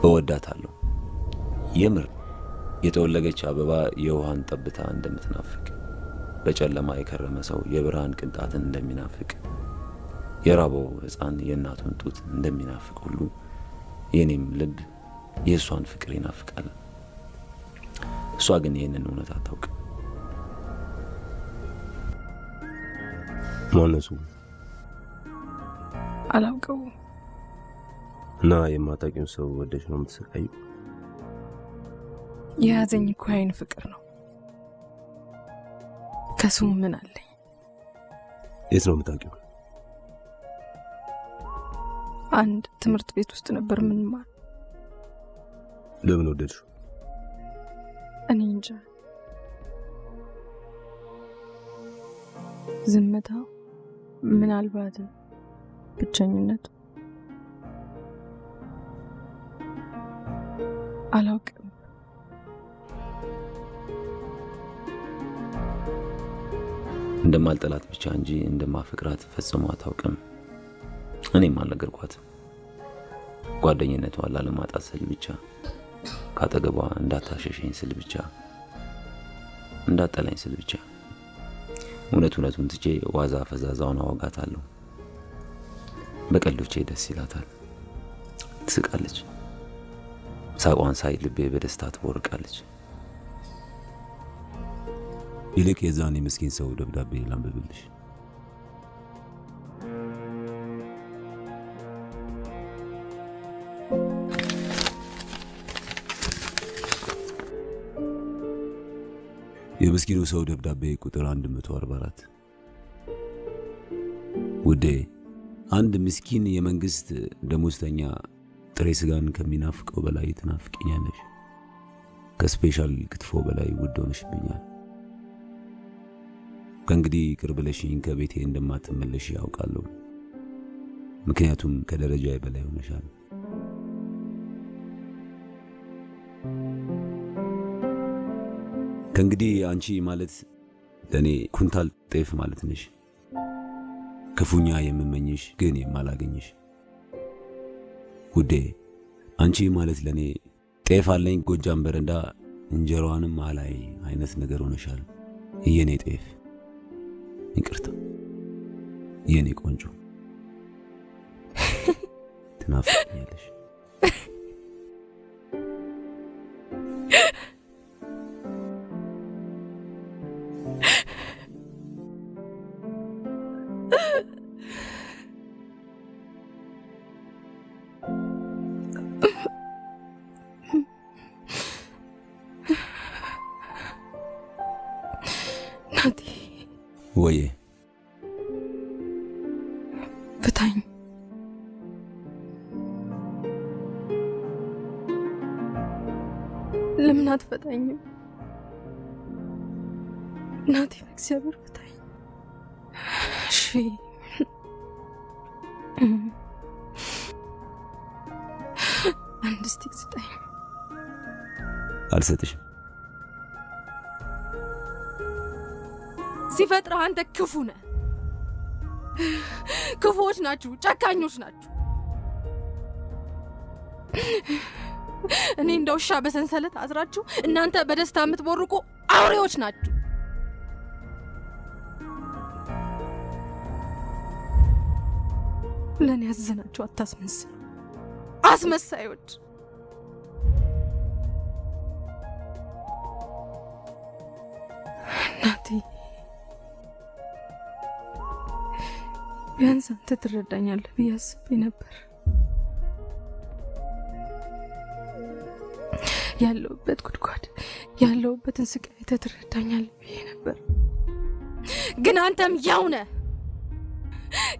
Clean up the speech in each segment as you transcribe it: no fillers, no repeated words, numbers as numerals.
እወዳታለሁ የምር የተወለገች አበባ የውሃን ጠብታ እንደምትናፍቅ በጨለማ የከረመ ሰው የብርሃን ቅንጣትን እንደሚናፍቅ የራበው ሕፃን የእናቱን ጡት እንደሚናፍቅ ሁሉ የኔም ልብ የእሷን ፍቅር ይናፍቃል። እሷ ግን ይህንን እውነት አታውቅም። ማነሱ አላውቀው እና የማታውቂውን ሰው ወደሽ ነው የምትሰቃዩ? የያዘኝ እኮ አይን ፍቅር ነው። ከሱም ምን አለኝ? የት ነው የምታውቂው? አንድ ትምህርት ቤት ውስጥ ነበር ምንማር። ለምን ወደድሽው? እኔ እንጃ። ዝምታው፣ ምናልባት ብቸኝነቱ፣ አላውቅም። እንደማልጠላት ብቻ እንጂ እንደማፈቅራት ፈጽሞ አታውቅም። እኔም አልነገርኳትም። ጓደኝነቷን ላለማጣት ስል ብቻ፣ ካጠገቧ እንዳታሸሸኝ ስል ብቻ፣ እንዳጠላኝ ስል ብቻ እውነቱን ትቼ ዋዛ ፈዛዛውን አወጋታለሁ። በቀልዶቼ ደስ ይላታል። ትስቃለች። ሳቋን ሳይ ልቤ በደስታ ትቦርቃለች። ይልቅ የዛን የምስኪን ሰው ደብዳቤ ላንብብልሽ። የምስኪኑ ሰው ደብዳቤ ቁጥር 144። ውዴ፣ አንድ ምስኪን የመንግስት ደሞዝተኛ ጥሬ ስጋን ከሚናፍቀው በላይ ትናፍቂኛለሽ። ከስፔሻል ክትፎ በላይ ውድ ሆነሽብኛል። ከእንግዲህ ቅር ብለሽኝ ከቤቴ እንደማትመለሽ ያውቃለሁ። ምክንያቱም ከደረጃዬ በላይ ሆነሻል። ከእንግዲህ አንቺ ማለት ለእኔ ኩንታል ጤፍ ማለት ነሽ። ክፉኛ የምመኝሽ ግን የማላገኝሽ ውዴ፣ አንቺ ማለት ለእኔ ጤፍ አለኝ ጎጃም በረንዳ እንጀራዋንም አላይ አይነት ነገር ሆነሻል። የኔ ጤፍ፣ ይቅርታ የኔ ቆንጆ፣ ትናፍቂኛለሽ። ናቲ ወዬ፣ ፍታኝ። ለምን አትፈታኝም? ናቲ በእግዚአብሔር ፍታኝ። እሺ አንድ ስቲክ ስጠኝ። አልሰጥሽም። ሲፈጥረህ አንተ ክፉ ነህ። ክፉዎች ናችሁ፣ ጨካኞች ናችሁ። እኔ እንደ ውሻ በሰንሰለት አስራችሁ እናንተ በደስታ የምትቦርቁ አውሬዎች ናችሁ። ለኔ ያዘናችሁ አታስመስሉ፣ አስመሳዮች። ናቲ ቢያንስ አንተ ትረዳኛለህ ብዬ አስቤ ነበር። ያለሁበት ጉድጓድ ያለሁበትን ስቃይ ትረዳኛለህ ብዬ ነበር። ግን አንተም ያው ነህ።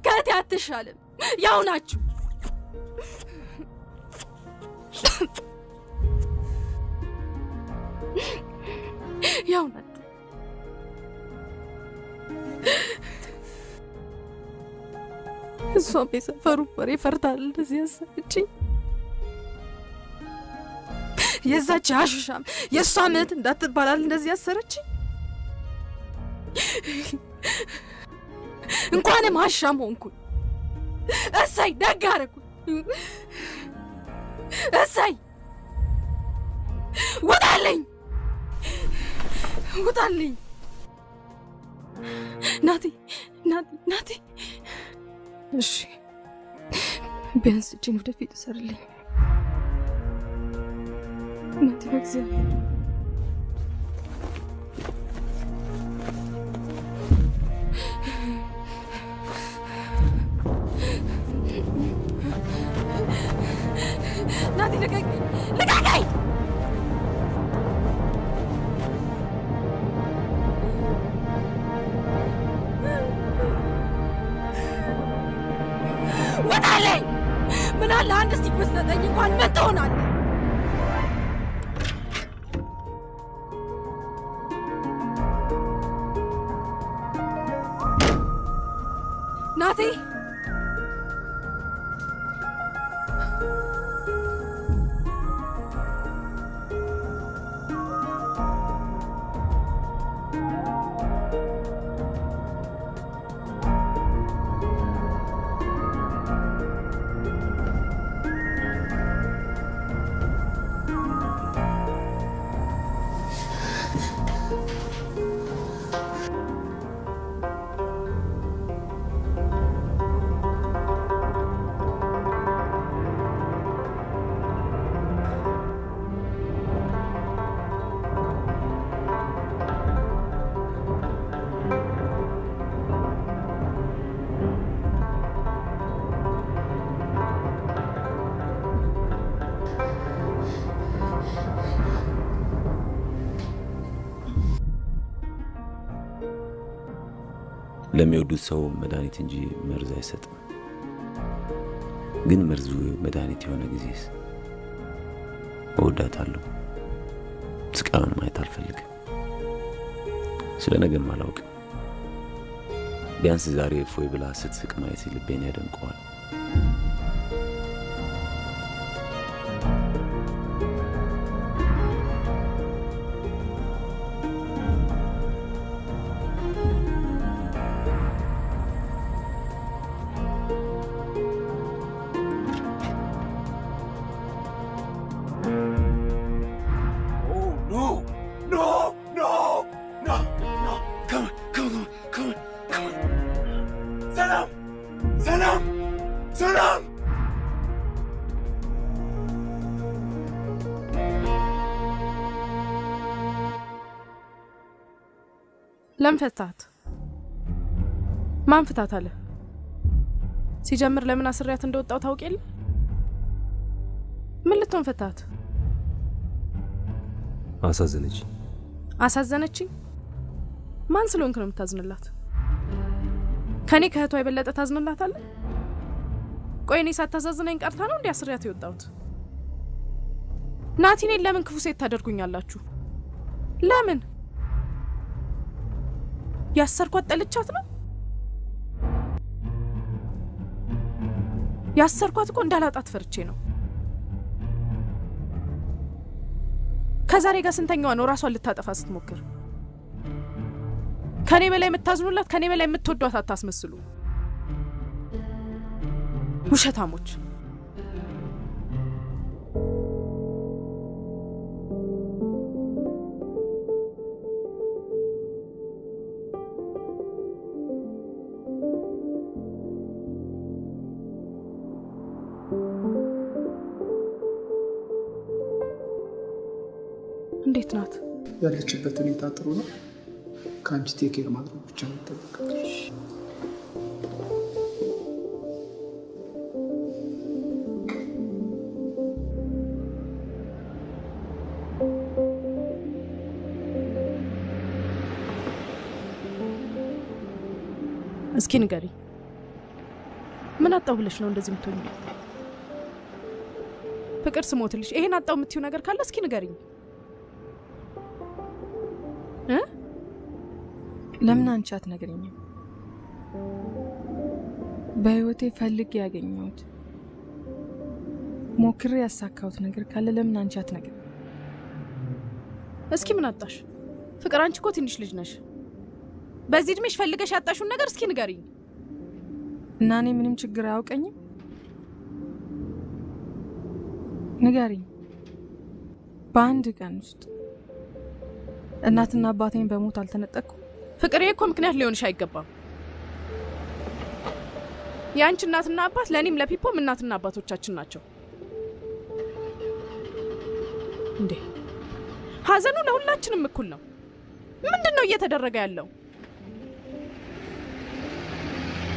ከእቴ አትሻልም። ያው ናችሁ። ያው ናችሁ። እሷም የሰፈሩ ወሬ ፈርታል እንደዚህ ያሰብችኝ። የዛች አሽሻም የእሷ እህት እንዳትባላል እንደዚህ ያሰረችኝ። እንኳንም አሻም ሆንኩኝ። እሰይ ደግ አደረኩኝ። እሰይ ውጣልኝ ናቲ ናቲ እሺ ቢያንስ እጅን ወደፊት እሰርልኝ ናቲ በእግዚአብሔር ናቲ ልቀቀኝ ወጣለኝ ምን አለ አንድ ስቲክ ብትሰጠኝ እንኳን ምን ትሆናለህ ናቲ ለሚወዱት ሰው መድኃኒት እንጂ መርዝ አይሰጥም። ግን መርዙ መድኃኒት የሆነ ጊዜስ እወዳታለሁ። ስቃዩን ማየት አልፈልግም። ስለ ነገም አላውቅም። ቢያንስ ዛሬ እፎይ ብላ ስትስቅ ማየት ልቤን ያደንቀዋል። ሰላም ለምን ፈታት? ማን ፍታት አለ? ሲጀምር ለምን አስሪያት እንደወጣው ታውቅ የለ? ምን ልትሆን ፈታት? አሳዘነችኝ? ማን ስለሆንክ ነው የምታዝንላት? ከኔ ከእህቷ የበለጠ ታዝንላታለ? ቆይ እኔ ሳታሳዝነኝ ቀርታ ነው እንዴ አስሪያት የወጣሁት? ናቲኔን ለምን ክፉ ሴት ታደርጉኛላችሁ? ለምን? ያሰርኳት ጠልቻት ነው? ያሰርኳት እኮ እንዳላጣት ፈርቼ ነው። ከዛሬ ጋር ስንተኛዋ ነው ራሷን ልታጠፋ ስትሞክር? ከኔ በላይ የምታዝኑላት፣ ከኔ በላይ የምትወዷት አታስመስሉ። ውሸታሞች። እንዴት ናት? ያለችበት ሁኔታ ጥሩ ነው። ከአንቺ ቴኬር ማድረግ ብቻ ነው የሚጠበቀው። እስኪ ንገሪ፣ ምን አጣው ብለሽ ነው እንደዚህ የምትሆኚ? ፍቅር ስሞትልሽ ይሄን አጣው የምትይው ነገር ካለ እስኪ ንገሪኝ። ለምን አንቺ አትነግሪኝም? በህይወቴ ፈልጌ ያገኘሁት ሞክሬ ያሳካሁት ነገር ካለ ለምን አንቺ አትነግሪኝ? እስኪ ምን አጣሽ? ፍቅር አንቺ እኮ ትንሽ ልጅ ነሽ። በዚህ እድሜሽ ፈልገሽ ያጣሽውን ነገር እስኪ ንገሪኝ። እና እኔ ምንም ችግር አያውቀኝም? ንገሪኝ። በአንድ ቀን ውስጥ እናትና አባቴን በሞት አልተነጠቅኩ። ፍቅሬ እኮ ምክንያት ሊሆንሽ አይገባም። የአንቺ እናትና አባት ለእኔም ለፒፖም እናትና አባቶቻችን ናቸው። እንዴ ሀዘኑ ለሁላችንም እኩል ነው። ምንድን ነው እየተደረገ ያለው?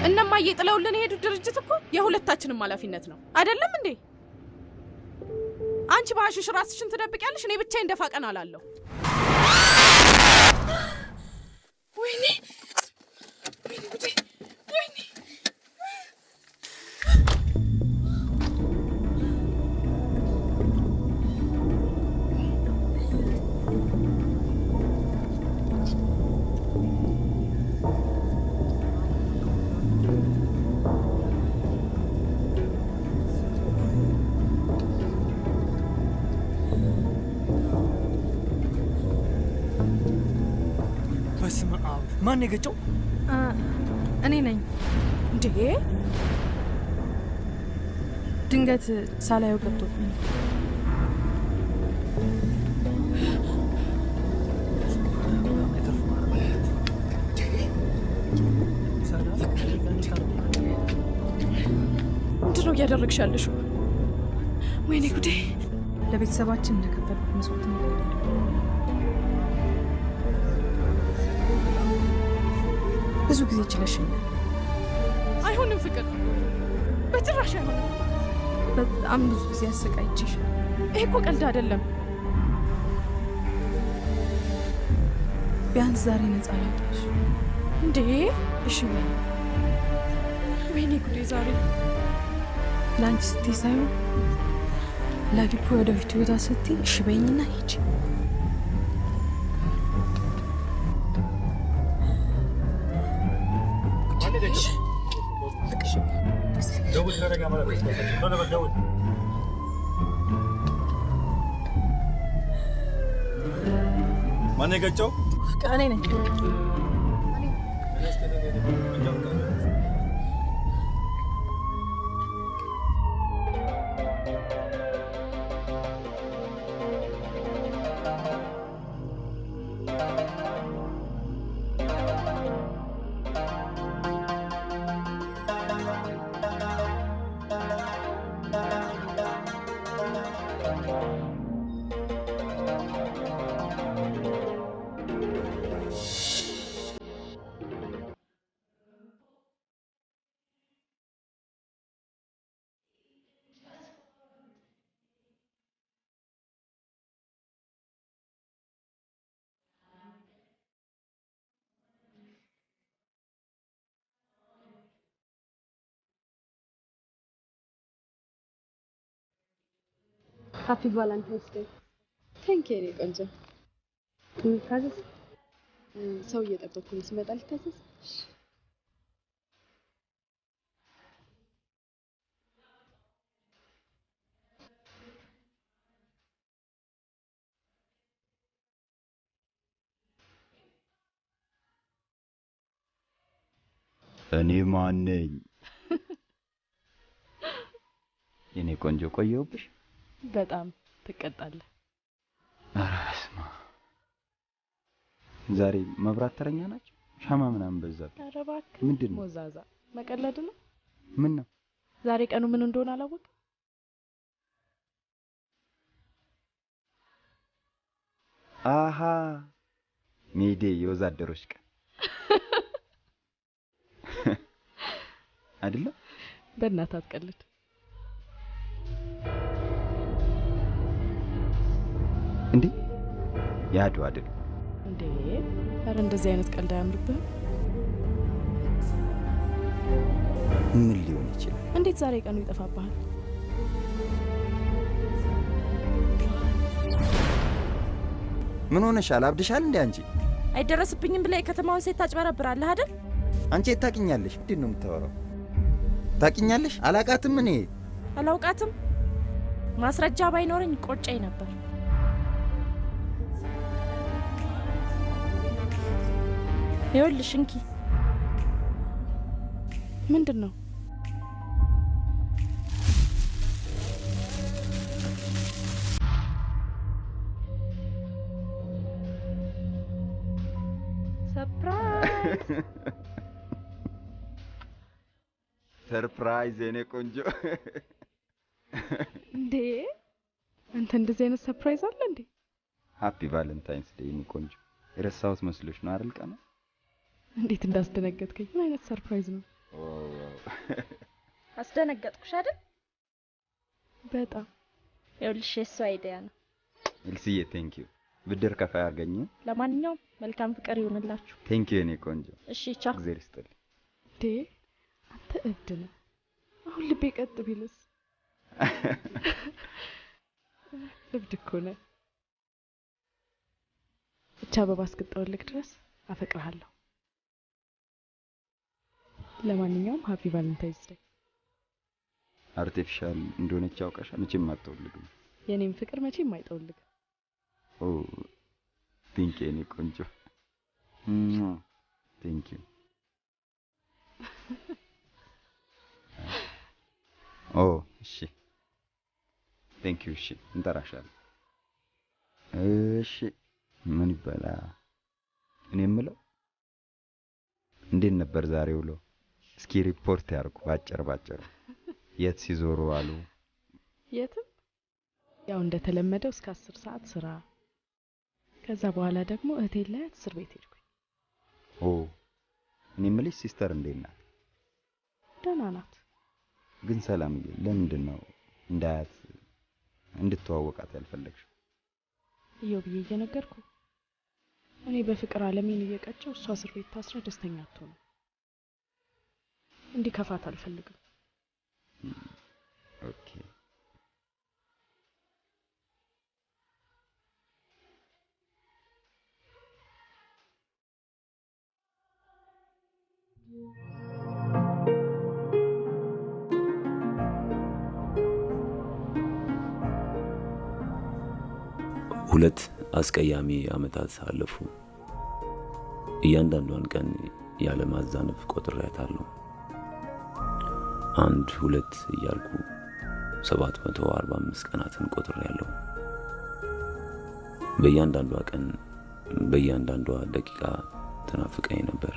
እነማዬ ጥለውልን የሄዱት ድርጅት እኮ የሁለታችንም ኃላፊነት ነው አይደለም እንዴ? አንቺ በአሽሽ ራስሽን ትደብቂያለሽ፣ እኔ ብቻዬን ደፋ ቀና አላለሁ። ወይኔ ወይኔ ጉዴ! ወይኔ ማን የገጨው? እኔ ነኝ። እንዴ ድንገት ሳላየው ገብቶብኝ። ምንድን ነው እያደረግሽ ያለሽው? ወይኔ ጉዴ! ለቤተሰባችን እንደከፈልኩት መስዋዕት ነው። ብዙ ጊዜ ችለሽኛል። አይሆንም ፍቅር፣ በጭራሽ አይሆንም። በጣም ብዙ ጊዜ አሰቃይቼሽ። ይሄ እኮ ቀልድ አይደለም። ቢያንስ ዛሬ ነፃ ላውጣሽ። እንዴ እሺ በይ። ወይኔ ጉዴ! ዛሬ ለአንቺ ስትይ ሳይሆን ለዲፖ ወደፊት ህይወቷ ስትይ እሺ በይኝና ሂጂ። ማን የገጨው? እኔ ነኝ። ሃፒ ቫላንታይንስ ዴይ። ቴንክ ዩ ቆንጆ። ታዘዝ። ሰው እየጠበኩኝ ሲመጣ ልታዘዝ። እኔ ማን ነኝ? የኔ ቆንጆ ቆየሁብሽ። በጣም ትቀጣለህ። ኧረ በስመ አብ! ዛሬ መብራት ተረኛ ናቸው። ሻማ ምናምን በዛብኝ። ኧረ እባክህ ምንድን ነው? ሞዛዛ መቀለድ ነው። ምን ነው? ዛሬ ቀኑ ምን እንደሆነ አላወቅም? አሃ ሜዴ የወዛደሮች ቀን አይደለም? በእናትህ አትቀልድ። እንዴ ያድዋ አይደል እንዴ? ኧረ እንደዚህ አይነት ቀልድ አያምርብህም። ምን ሊሆን ይችላል? እንዴት ዛሬ ቀኑ ይጠፋብሃል? ምን ሆነሻል? አብድሻል እንዴ አንቺ? አይደረስብኝም ብለህ የከተማውን ሴት ታጭበረብራለህ አይደል? አንቺ ታውቂኛለሽ? ምንድን ነው የምታወራው? ታውቂኛለሽ? አላቃትም። እኔ አላውቃትም። ማስረጃ ባይኖረኝ ቆጨኝ ነበር። ይኸውልሽ እንኪ። ምንድን ነው? ሰርፕራይዝ ሰርፕራይዝ የኔ ቆንጆ እንዴ አንተ እንደዚህ አይነት ሰርፕራይዝ አለ እንዴ? ሃፒ ቫለንታይንስ ዴይ የኔ ቆንጆ። የረሳሁት መስሎሽ ነው አይደል? ቀኑ እንዴት እንዳስደነገጥከኝ። ምን አይነት ሰርፕራይዝ ነው? አስደነገጥኩሽ አይደል? በጣም ይኸውልሽ የእሱ አይዲያ ነው። ኤልሲዬ ቴንክ ዩ። ብድር ከፋይ አርገኝ። ለማንኛውም መልካም ፍቅር ይሁንላችሁ። ቴንክ ዩ የኔ ቆንጆ። እሺ ቻው። እግዚአብሔር ይስጥልኝ። እንዴ አንተ እብድ ነህ። አሁን ልቤ ቀጥ ቢልስ? እብድ እኮ ነህ። ብቻ አበባ እስክጠወልቅ ድረስ አፈቅርሃለሁ። ለማንኛውም ሃፒ ቫለንታይንስ ዴይ። አርቲፊሻል እንደሆነች ያውቃሻል። መቼም አትጠወልግም። የኔም ፍቅር መቼም አይጠወልግም። ኦ ቴንክ ዩ የኔ ቆንጆ። ቴንክ ዩ። ኦ እሺ ቴንክ ዩ። እሺ እንጠራሻለን። እሺ ምን ይበላ? እኔ የምለው እንዴት ነበር ዛሬ ውሎ? እስኪ ሪፖርት ያርጉ ባጭር። የት ሲዞሩ አሉ? የትም ያው እንደተለመደው እስከ 10 ሰዓት ስራ። ከዛ በኋላ ደግሞ እህቴን ላያት እስር ቤት ሄድኩኝ። ኦ እኔ የምልሽ ሲስተር እንዴት ናት? ደህና ናት። ግን ሰላምዬ ለምንድን ነው እንዳያት እንድትዋወቃት ያልፈለግሽው? እየው ብዬ እየነገርኩ እኔ በፍቅር ዓለሜን እየቀጨው እሷ እስር ቤት ታስራ ደስተኛ አትሆንም። እንዲከፋት አልፈልግም። ኦኬ ሁለት አስቀያሚ ዓመታት አለፉ። እያንዳንዷን ቀን ያለ ማዛነፍ ቆጥሬያታለሁ። 1 2 እያልኩ 745 ቀናትን ቆጥሬያለሁ። በእያንዳንዷ ቀን በእያንዳንዷ ደቂቃ ተናፍቀኝ ነበር።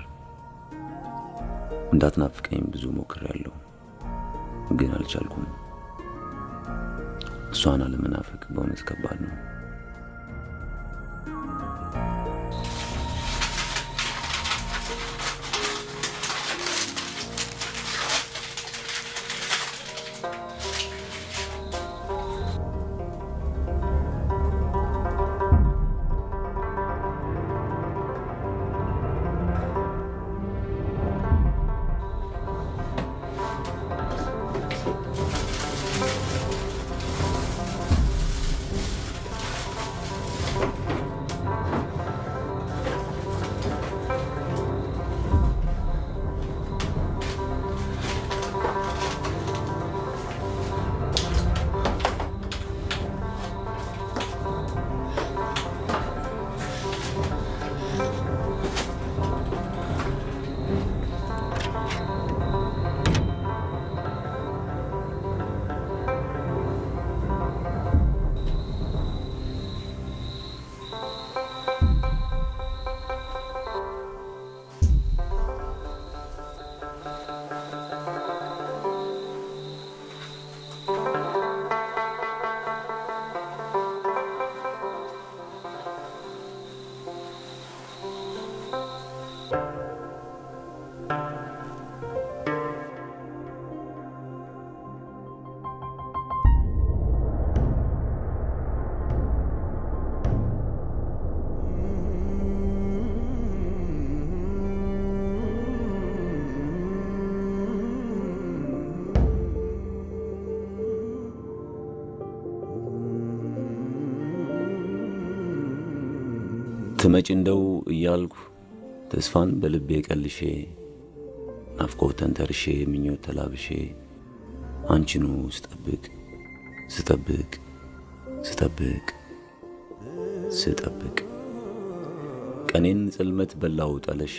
እንዳትናፍቀኝ ብዙ ሞክሬያለሁ፣ ግን አልቻልኩም። እሷን አለመናፈቅ በእውነት ከባድ ነው። ትመጪ እንደው እያልኩ ተስፋን በልቤ ቀልሼ ናፍቆት ተንተርሼ ምኞት ተላብሼ አንቺኑ ስጠብቅ ቀኔን ጽልመት በላው ጠለሸ፣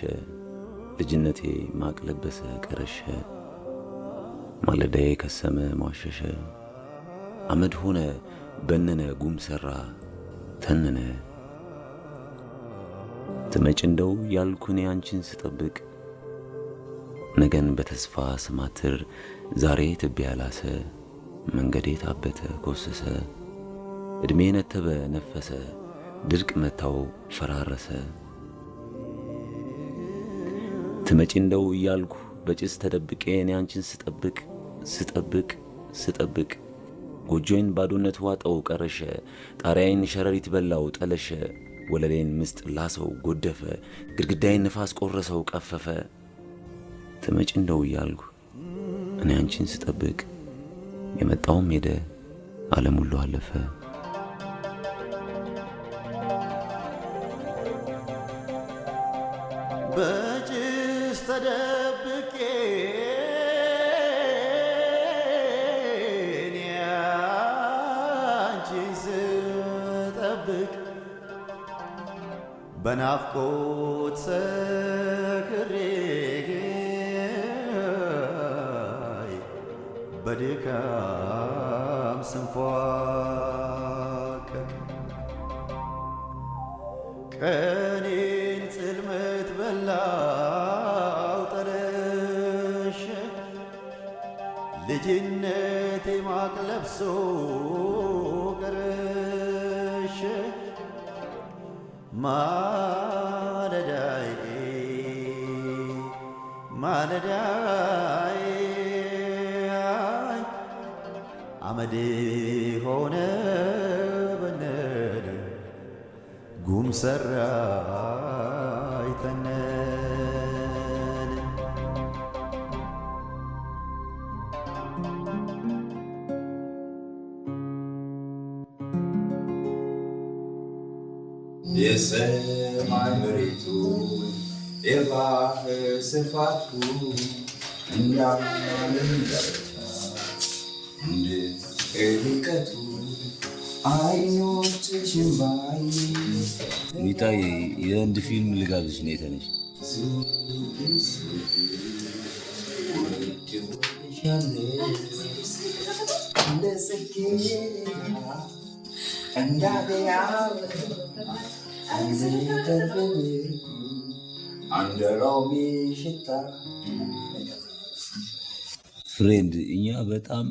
ልጅነቴ ማቅ ለበሰ ቀረሸ፣ ማለዳዬ ከሰመ ሟሸሸ፣ አመድ ሆነ በነነ ጉም ሰራ ተነነ ትመጭ እንደው ያልኩኔ አንቺን ስጠብቅ ነገን በተስፋ ስማትር ዛሬ ትቢያ ላሰ መንገዴ ታበተ ኮሰሰ እድሜ ነተበ ነፈሰ ድርቅ መታው ፈራረሰ ትመጭ እንደው ያልኩ በጭስ ተደብቄ እኔ አንቺን ስጠብቅ ስጠብቅ ስጠብቅ ጎጆዬን ባዶነት ዋጠው ቀረሸ ጣሪያዬን ሸረሪት በላው ጠለሸ ወለሌን ምስጥ ላሰው ጎደፈ ግድግዳዬን ንፋስ ቆረሰው ቀፈፈ ትመጭ እንደው ያልኩ እኔ አንቺን ስጠብቅ የመጣውም ሄደ ዓለም ሁሉ አለፈ በጭስ ተደብቄ እኔ አንቺን ስጠብቅ በናፍቆት ሰክሬ በድካም ስንፏቀቅ ቀኔን ጽልመት በላው ጠለሸ ልጅነቴ ማቅ ለብሶ ቀረሸ ማለዳዬ ማለዳዬ አመድ ሆነ በነደ ጉም ሰራይ ተነነ የሰማይ መሬቱ የባህር ስፋቱ እንዳለም ዳርቻ እንደ ርቀቱ አይኖችሽን ባይ ሚጣዬ የህንድ ፊልም ልጋብዝሽ ነው የተነሽ እንደ ጽጌረዳ እንዳደያበ እንደ ሮሚ ሽታ ፍሬንድ እኛ በጣም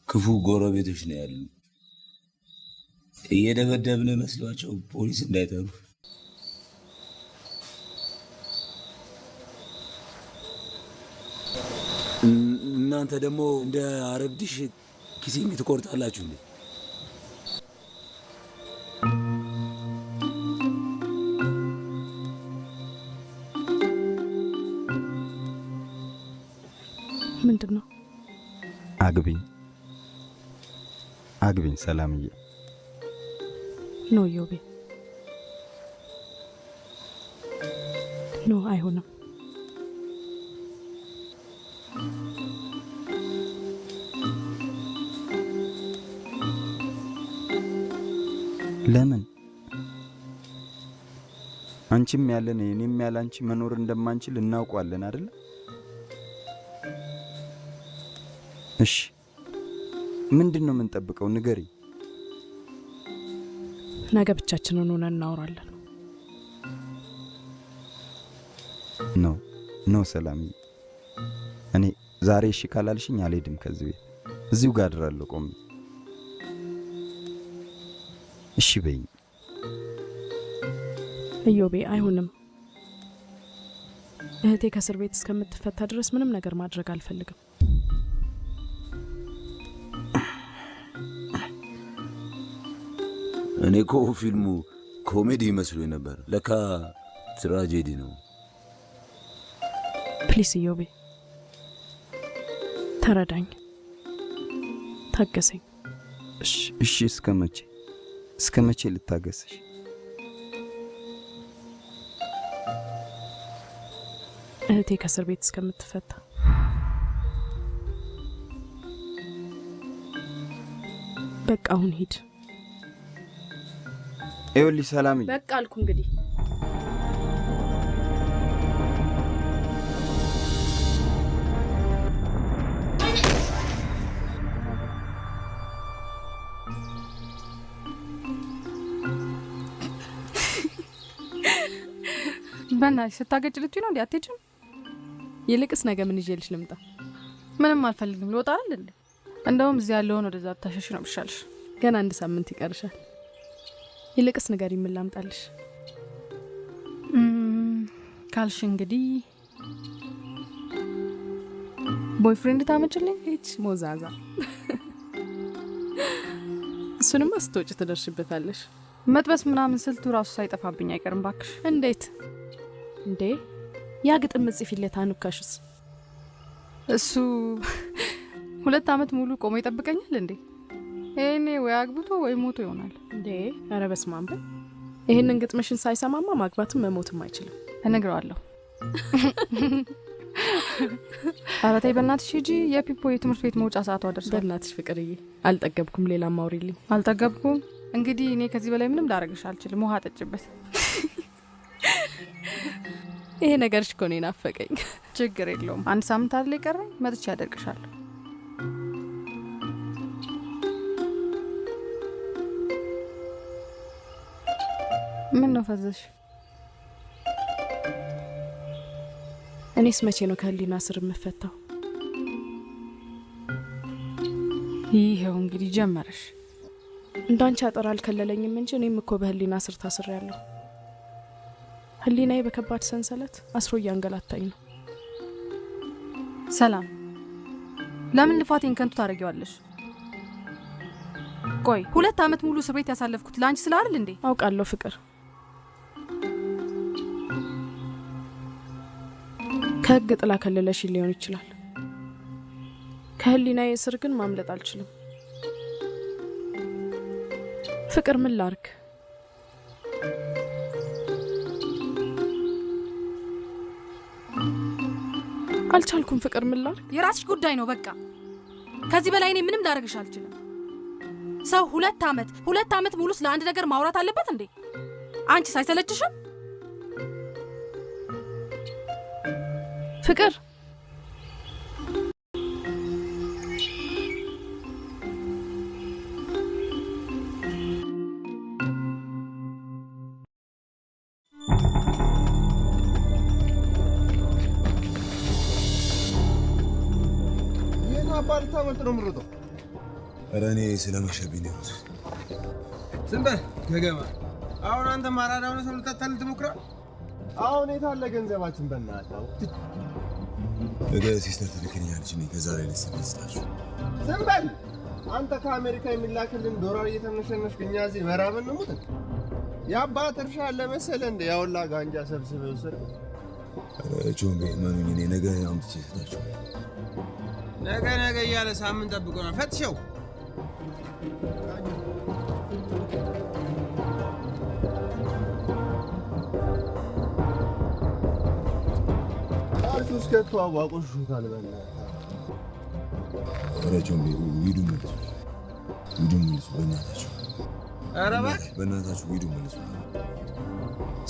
ክፉ ጎረቤቶች ነው ያሉ እየደበደብን መስሏቸው ፖሊስ እንዳይጠሩ እናንተ ደግሞ እንደ አረብዲሽ ኪሴን ትቆርጣላችሁ እንዴ ምንድነው አግቢኝ አግቢኝ ሰላምዬ ኖ ዮቤ ኖ አይሆንም ለምን አንቺም ያለን እኔም ያለ አንቺ መኖር እንደማንችል እናውቀዋለን አይደል እሺ ምንድነው የምንጠብቀው ንገሪ ነገ ብቻችንን ሆነን እናወራለን ኖ ሰላምዬ እኔ ዛሬ እሺ ካላልሽኝ አልሄድም ከዚህ ቤት እዚሁ ጋር አድራለሁ ቆሜ እሺ በይኝ እዮቤ አይሆንም እህቴ ከእስር ቤት እስከምትፈታ ድረስ ምንም ነገር ማድረግ አልፈልግም እኔ እኮ ፊልሙ ኮሜዲ ይመስሉኝ ነበር ለካ ትራጀዲ ነው ፕሊስ እዮቤ ተረዳኝ ታገሰኝ እሺ እስከ መቼ ልታገስሽ እህቴ ከእስር ቤት እስከምትፈታ በቃ አሁን ሂድ ይኸውልሽ ሰላምዬ በቃ አልኩ እንግዲህ በእናትሽ ስታገጭ ልትይ ነው እንዴ? አትሄጂም? ይልቅስ ነገ ምን ይዤልሽ ልምጣ? ምንም አልፈልግም። ልወጣ አይደል እንዴ? እንደውም እዚህ ያለውን ወደዛ ታሸሽ ነው ብሻልሽ። ገና 1 ሳምንት ይቀርሻል። ይልቅስ ንገሪኝ ምን ላምጣልሽ? ካልሽ እንግዲህ ቦይፍሬንድ ታመጭልኝ? እቺ ሞዛዛ እሱንማ ስትወጪ ትደርሽበታለሽ። መጥበስ ምናምን ስልቱ ራሱ ሳይጠፋብኝ አይቀርም ባክሽ። እንዴት እንዴ? ያ ግጥም ጽፊለት አንካሽስ? እሱ 2 አመት ሙሉ ቆሞ ይጠብቀኛል እንዴ? እኔ ወይ አግብቶ ወይ ሞቶ ይሆናል እንዴ? ኧረ በስመ አብ። ይሄንን ግጥምሽን ሳይሰማማ ማግባትም መሞትም አይችልም። እነግረዋለሁ። ኧረ ተይ በእናትሽ ሂጂ። የፒፖ የትምህርት ቤት መውጫ ሰዓቷ ደርሷል። በእናትሽ ፍቅርዬ አልጠገብኩም። ሌላ ማውሪልኝ። አልጠገብኩም። እንግዲህ እኔ ከዚህ በላይ ምንም ላደርግሽ አልችልም። ውሃ ጠጭበት። ይሄ ነገርሽ እኮ ነው ናፈቀኝ። ችግር የለውም። 1 ሳምንት አይደል የቀረኝ? መጥቼ ያደርግሻለሁ። ምን ነው ፈዘሽ? እኔስ መቼ ነው ከህሊና ስር የምፈታው? ይሄው እንግዲህ ጀመረሽ። እንዳንቺ አጠር አልከለለኝም እንጂ እኔም እኮ በህሊና ስር ታስሬያለሁ። ህሊናዬ በከባድ ሰንሰለት አስሮ እያንገላታኝ ነው። ሰላም፣ ለምን ልፋቴን ከንቱ ታደርጊዋለሽ? ቆይ 2 አመት ሙሉ እስር ቤት ያሳለፍኩት ላንቺ ስለ አይደል እንዴ? አውቃለሁ ፍቅር። ከህግ ጥላ ከለለሽ ሊሆን ይችላል። ከህሊናዬ ስር ግን ማምለጥ አልችልም። ፍቅር ምን ላርክ? አልቻልኩም። ፍቅር ምን ላርክ? የራስሽ ጉዳይ ነው በቃ። ከዚህ በላይ እኔ ምንም ላደርግሽ አልችልም። ሰው 2 አመት ሙሉ ስለ አንድ ነገር ማውራት አለበት እንዴ? አንቺ ሳይሰለችሽም? ፍቅር አባልታ ወልጥ ነው ምርጠው። ኧረ እኔ ስለመሸብኝ ነው። ዝም በል ገገማ። አሁን አንተ ማራዳውን ሰው ልታታልል ትሞክራለህ? አሁን የታለ ገንዘባችን? በእናትህ ነገ ሲስተር ትልክልኛለች። እኔ ከዛ ላይ ልስጣችሁ። ዝም በል አንተ። ከአሜሪካ የሚላክልን ዶላር እየተነሸነሽ እኛ እዚህ መራብን ነው ሙት። የአባት እርሻ አለ መሰለህ እንደ ያውላ ጋንጃ ሰብስበው ወሰድኩ። ኧረ ቾምቤ ማኑኝ። እኔ ነገ አምጥቼ እሰጣችኋለሁ። ነገ እያለ ሳምንት ጠብቆናል። ፈትሸው አርሱስ ከተዋዋቁሽ ሹታል በእናትህ። ኧረ ቾምቤ ሂዱ መልሱ፣ በእናታችሁ። ኧረ እባክህ በእናታችሁ ሂዱ መልሱ።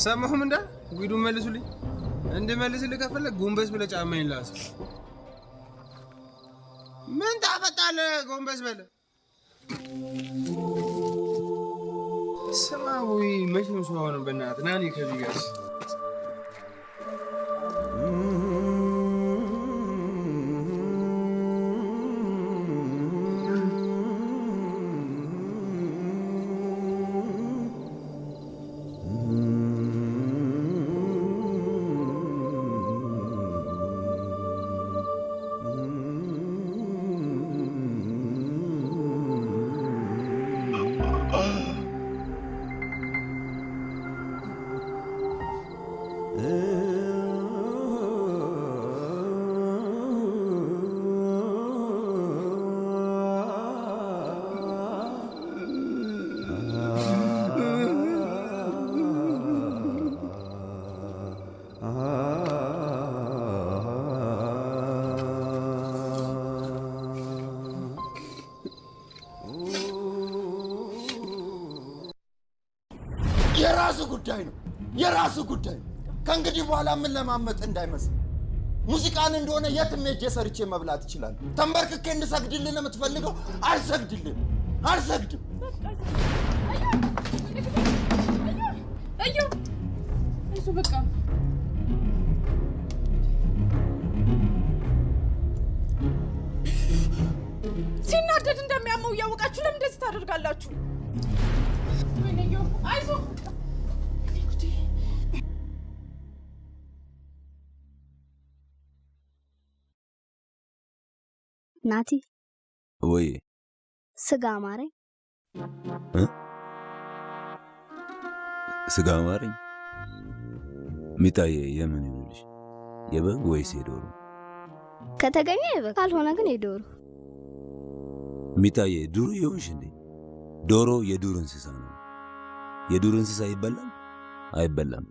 ሰማሁም እንዳ ሂዱ መልሱልኝ። እንድመልስልህ ከፈለግ ጎንበስ ብለህ ጫማዬን ላስር። ምን ታፈጣለህ? ጎንበስ በለ። ስማ ወይ መቼም ሰው ሆነ በእናትህ ናኒ ከዚህ ጋር የራሱ ጉዳይ ነው። ከእንግዲህ በኋላ ምን ለማመጥ እንዳይመስል። ሙዚቃን እንደሆነ የትም ሄጄ ሰርቼ መብላት ይችላል። ተንበርክኬ እንድሰግድልህ የምትፈልገው? አልሰግድልህም፣ አልሰግድም። እዩ በቃ ታደርጋላችሁ? ወይኔዮ አይዞህ ናቲ ወይ ስጋ አማረኝ። ስጋ አማረኝ? ሚጣዬ የምን ይሁንልሽ? የበግ ወይስ የዶሮ? ከተገኘ የበግ ካልሆነ ግን የዶሮ። ሚጣዬ ዱር ይሆንሽ እንዴ? ዶሮ የዱር እንስሳ ነው። የዱር እንስሳ ይበላል? አይበላም።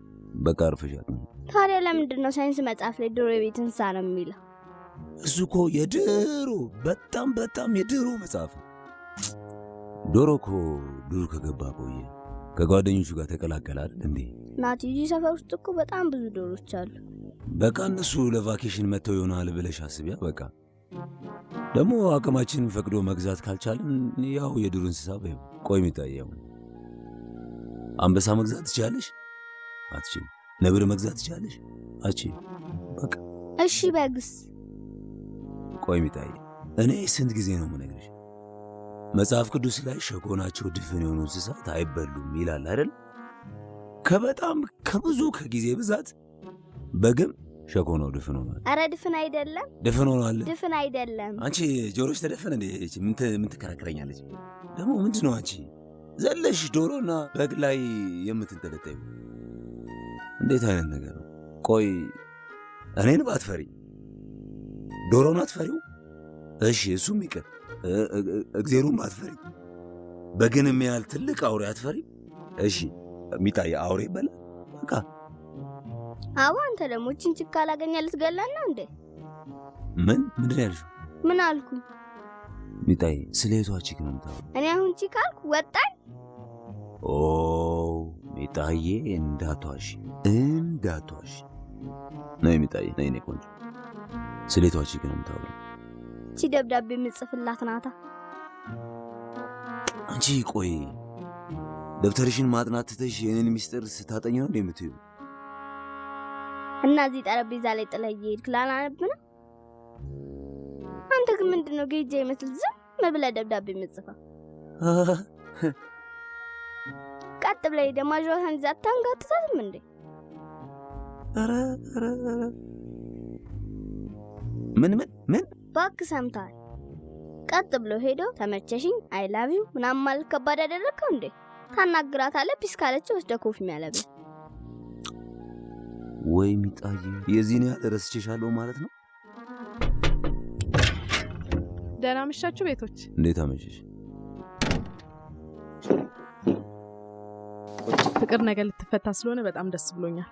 በቃ አርፈሻት ነው። ታዲያ ለምንድን ነው ሳይንስ መጽሐፍ ላይ ዶሮ የቤት እንስሳ ነው የሚለው? እሱ እኮ የድሮ በጣም የድሮ መጽሐፍ ነው። ዶሮ እኮ ዱር ከገባ ቆየ፣ ከጓደኞቹ ጋር ተቀላቀለ አይደል እንዴ? ናቲ እዚህ ሰፈር ውስጥ እኮ በጣም ብዙ ዶሮች አሉ። በቃ እነሱ ለቫኬሽን መጥተው ይሆናል ብለሽ አስቢያ። በቃ ደግሞ አቅማችን ፈቅዶ መግዛት ካልቻለን ያው የዱር እንስሳ በይው። ቆይ ሚጣየው አንበሳ መግዛት ትችላለሽ? አትችይም። ነብር መግዛት ትችላለሽ? አትችይም። በቃ እሺ በግስ? ቆይ ሚጣዬ እኔ ስንት ጊዜ ነው የምነግርሽ? መጽሐፍ ቅዱስ ላይ ሸኮናቸው ድፍን የሆኑ እንስሳት አይበሉም ይላል አይደል? ከበጣም ከብዙ ከጊዜ ብዛት በግም ሸኮናው ድፍን ሆኗል። አረ ድፍን አይደለም። ድፍን ሆኗል። ድፍን አይደለም። አንቺ ጆሮሽ ተደፈነ እንዴ? ምን ትከራከረኛለች ደግሞ? ምንድን ነው አንቺ ዘለሽ ዶሮና በግ ላይ የምትንጠለጠዩ? እንዴት አይነት ነገር ነው? ቆይ እኔን ባትፈሪ ዶሮን አትፈሪው? እሺ እሱም ይቅር፣ እግዜሩም አትፈሪ፣ በግንም ያህል ትልቅ አውሬ አትፈሪ? እሺ ሚጣዬ አውሬ ይበላል በቃ። አዎ አንተ ደግሞ እቺን ችካ ላገኛለት ገላና እንዴ? ምንድን ያልሽው? ምን አልኩኝ? ሚጣዬ ስለ የቷ ቺክ ነው የምታወራው? እኔ አሁን ቺክ አልኩ ወጣኝ? ኦ ሚጣዬ እንዳትዋሺ ነይ ሚጣዬ ነይ። እኔ ቆንጆ ስለ የቷ ቺክ ነው የምታወራው? እቺ ደብዳቤ የምጽፍላት ናታ። አንቺ ቆይ ደብተርሽን ማጥናት ትተሽ የኔን ሚስጥር ስታጠኝ ነው እንደምትዩ? እና እዚህ ጠረጴዛ ላይ ጥለህ እየሄድክ ላላነብ ነው? አንተ ግን ምንድነው ጌጃ ይመስል ዝም ብለህ ደብዳቤ የምጽፈው? ቀጥ ብለህ ደማጇን ይዘህ አታንጋጥታትም እንዴ? ኧረ ምን እባክህ ሰምተሃል? ቀጥ ብሎ ሄዶ ተመቸሽኝ አይ ላቭ ዩ ምናምን ማለት ከባድ ያደረግከው እንዴ? ታናግራታለህ፣ ፒስ ካለችህ ወስደህ ኮፊ የሚያለብህ። ወይ ሚጣዬ የዚህን ያህል ረስቼሻለሁ ማለት ነው? ደህና መሻችሁ ቤቶች። እንዴት አመሸሽ? ፍቅር ነገር ልትፈታ ስለሆነ በጣም ደስ ብሎኛል።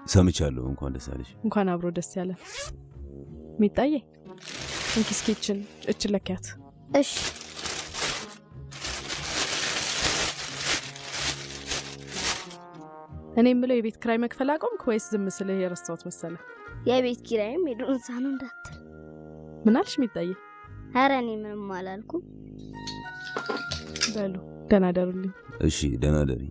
ሰምቻለሁ። እንኳን ደስ አለሽ። እንኳን አብሮ ደስ ያለ። ሚጣዬ እንኪስኪችን እችለካት። እሺ እኔ የምለው የቤት ኪራይ መክፈል አቆምክ ወይስ ዝም ስልህ የረሳሁት መሰለ? የቤት ኪራይም የዱር እንስሳ ነው እንዳትል። ምን አልሽ ሚጣዬ? ኧረ እኔ ምንም አላልኩም። በሉ ደህና ደሩልኝ። እሺ ደህና ደሪ።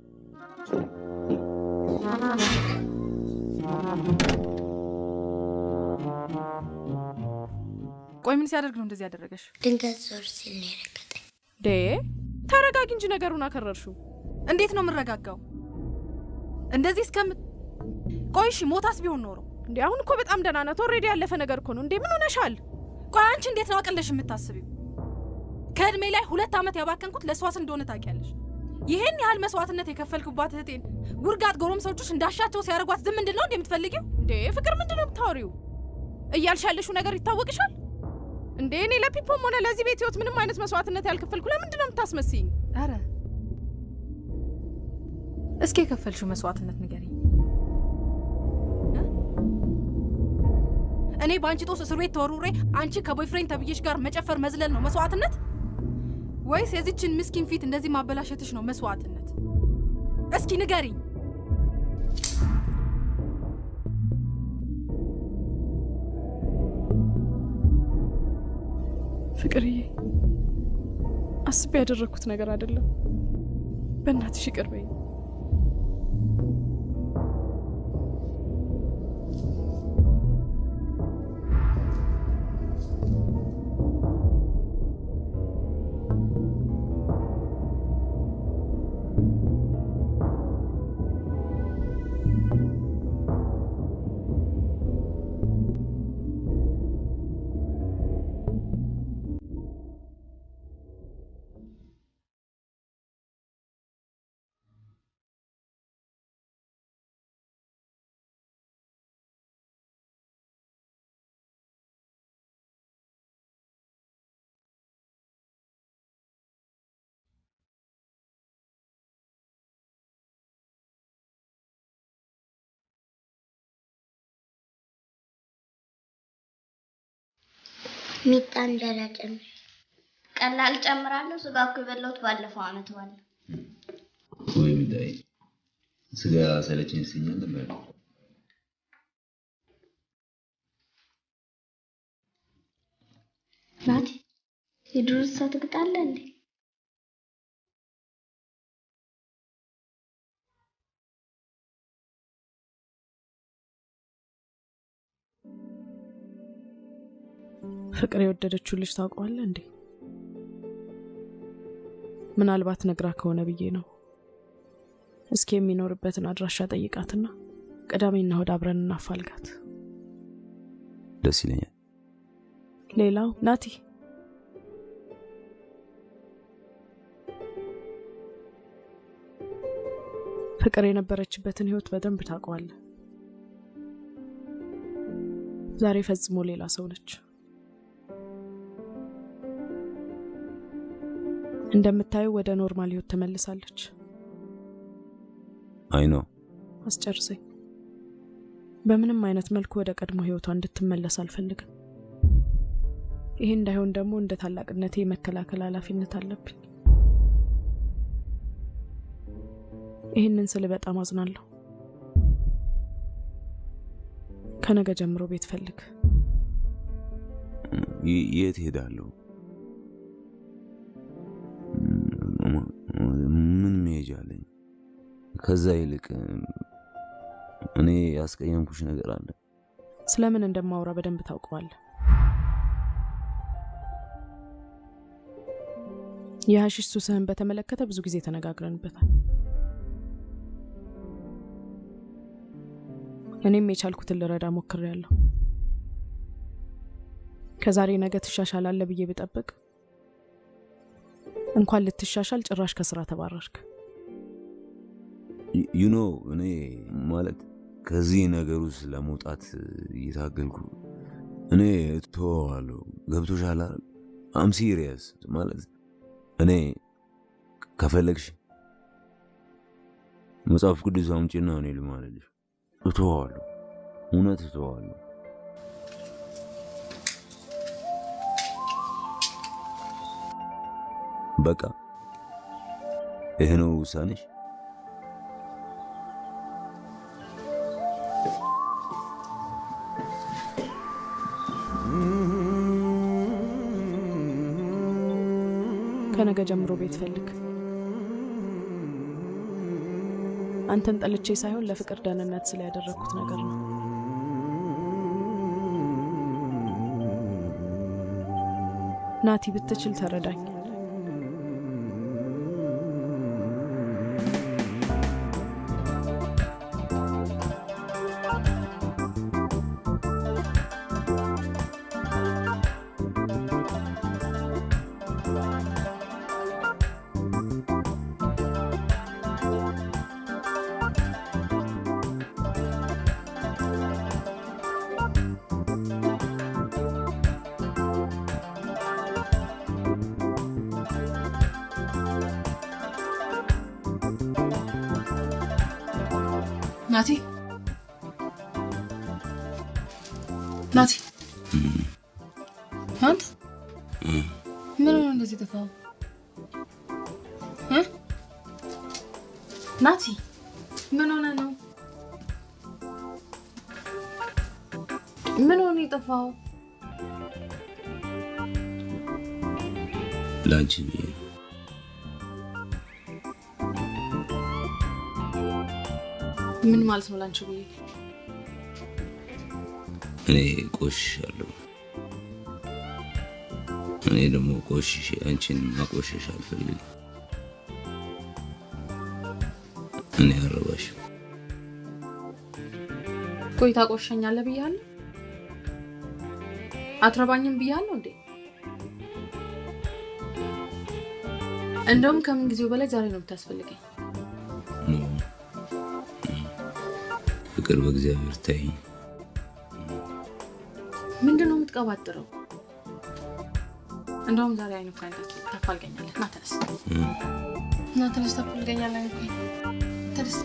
ቆይ ምን ሲያደርግ ነው እንደዚህ ያደረገሽ? ድንገት ዞር ሲል ነው የረገጠኝ። ተረጋጊ እንጂ ነገሩን አከረርሽው። እንዴት ነው የምረጋጋው? እንደዚህ ቆይ እሺ ሞታስ ቢሆን ኖሮ እንዴ? አሁን እኮ በጣም ደህና ናት። ኦልሬዲ ያለፈ ነገር እኮ ነው። እንዴ ምን ሆነሻል? ቆይ አንቺ እንዴት ነው አቀለሽ የምታስቢው? ከእድሜ ላይ 2 ዓመት ያባከንኩት ለሷስ እንደሆነ ታውቂያለሽ። ይሄን ያህል መስዋዕትነት የከፈልኩባት እህቴን ጉርጋት ጎረምሶችሽ እንዳሻቸው ሲያደርጓት ዝም እንድል ነው እንደምትፈልጊው? እንዴ ፍቅር ምንድነው የምታወሪው? እያልሽ ያለሽው ነገር ይታወቅሻል እንዴ? እኔ ለፒፖም ሆነ ለዚህ ቤት ህይወት ምንም አይነት መስዋዕትነት ያልከፈልኩ ለምንድነው የምታስመስይኝ? አረ እስኪ የከፈልሽው መስዋዕትነት ንገሪኝ። እኔ በአንቺ ጦስ እስር ቤት ተወርውሬ አንቺ ከቦይፍሬንድ ተብዬሽ ጋር መጨፈር መዝለል ነው መስዋዕትነት? ወይስ የዚችን ምስኪን ፊት እንደዚህ ማበላሸትሽ ነው መስዋዕትነት? እስኪ ንገሪኝ። ፍቅርዬ አስቤ ያደረኩት ነገር አይደለም። በእናትሽ ይቅር በይኝ። ሚጣ እንደረጨም ቀላል ጨምራለሁ። ስጋ እኮ የበላሁት ባለፈው አመት ባለ ወይ ሚጣይ ስጋ ሰለቸኝ ሲኛል ነበር። ናቲ የዱር እንስሳ ትግጣለህ እንዴ? ፍቅር የወደደችው ልጅ ታውቀዋለህ እንዴ? ምናልባት ነግራ ከሆነ ብዬ ነው። እስኪ የሚኖርበትን አድራሻ ጠይቃትና ቅዳሜና እሑድ አብረን እናፋልጋት። ደስ ይለኛል። ሌላው ናቲ ፍቅር የነበረችበትን ህይወት በደንብ ታውቀዋለህ። ዛሬ ፈጽሞ ሌላ ሰው ነች። እንደምታየው ወደ ኖርማል ህይወት ተመልሳለች። አይ ነው አስጨርሰኝ። በምንም አይነት መልኩ ወደ ቀድሞ ህይወቷ እንድትመለስ አልፈልግም። ይሄ እንዳይሆን ደግሞ እንደ ታላቅነቴ መከላከል ኃላፊነት አለብኝ። ይሄንን ስለ በጣም አዝናለሁ። ከነገ ጀምሮ ቤት ፈልግ። የት ሄዳለሁ? ምን መሄጃ አለኝ? ከዛ ይልቅ እኔ ያስቀየምኩሽ ነገር አለ። ስለምን እንደማወራ በደንብ ታውቀዋለህ። የሐሺሽ ሱስህን በተመለከተ ብዙ ጊዜ ተነጋግረንበታል። እኔም የቻልኩትን ልረዳ ሞክሬያለሁ። ከዛሬ ነገ ትሻሻላለህ ብዬ ብጠብቅ እንኳን ልትሻሻል ጭራሽ ከስራ ተባረርክ። እኔ ማለት ከዚህ ነገር ውስጥ ለመውጣት እየታገልኩ እኔ እተወዋለሁ። ገብቶሻል አይደል? አም ሲሪየስ ማለት እኔ ከፈለግሽ መጽሐፍ ቅዱስ አምጪና እኔ ልማልልሽ እተወዋለሁ። እውነት እተወዋለሁ። በቃ ይሄ ነው ውሳኔሽ? ከነገ ጀምሮ ቤት ፈልግ። አንተን ጠልቼ ሳይሆን ለፍቅር ደህንነት ስለ ያደረኩት ነገር ነው። ናቲ ብትችል ተረዳኝ። ናቲ ናቲ አንተ ምን ሆነ እንደዚህ ተፋው? ናቲ ምን ሆነ ነው? ምን ሆነ የጠፋው? ላንቺ ምን ማለት ነው ላንቺ ብዬ? እኔ ቆሽሻለሁ። እኔ ደግሞ ቆሽሽ አንቺን ማቆሸሽ አልፈልግም። እኔ አረባሽ ቆይ ታቆሸኛለህ ብያለሁ? አትረባኝም ብያለሁ እንዴ? እንደውም ከምን ጊዜው በላይ ዛሬ ነው የምታስፈልገኝ። ፍቅር በእግዚአብሔር ተይኝ። ምንድነው የምትቀባጥረው? እንደውም ዛሬ አይኑ ካንተ ታፋልገኛለህ። ና ተነስ፣ ና ተነስ፣ ታፋልገኛለህ። አይኑ ተነስ።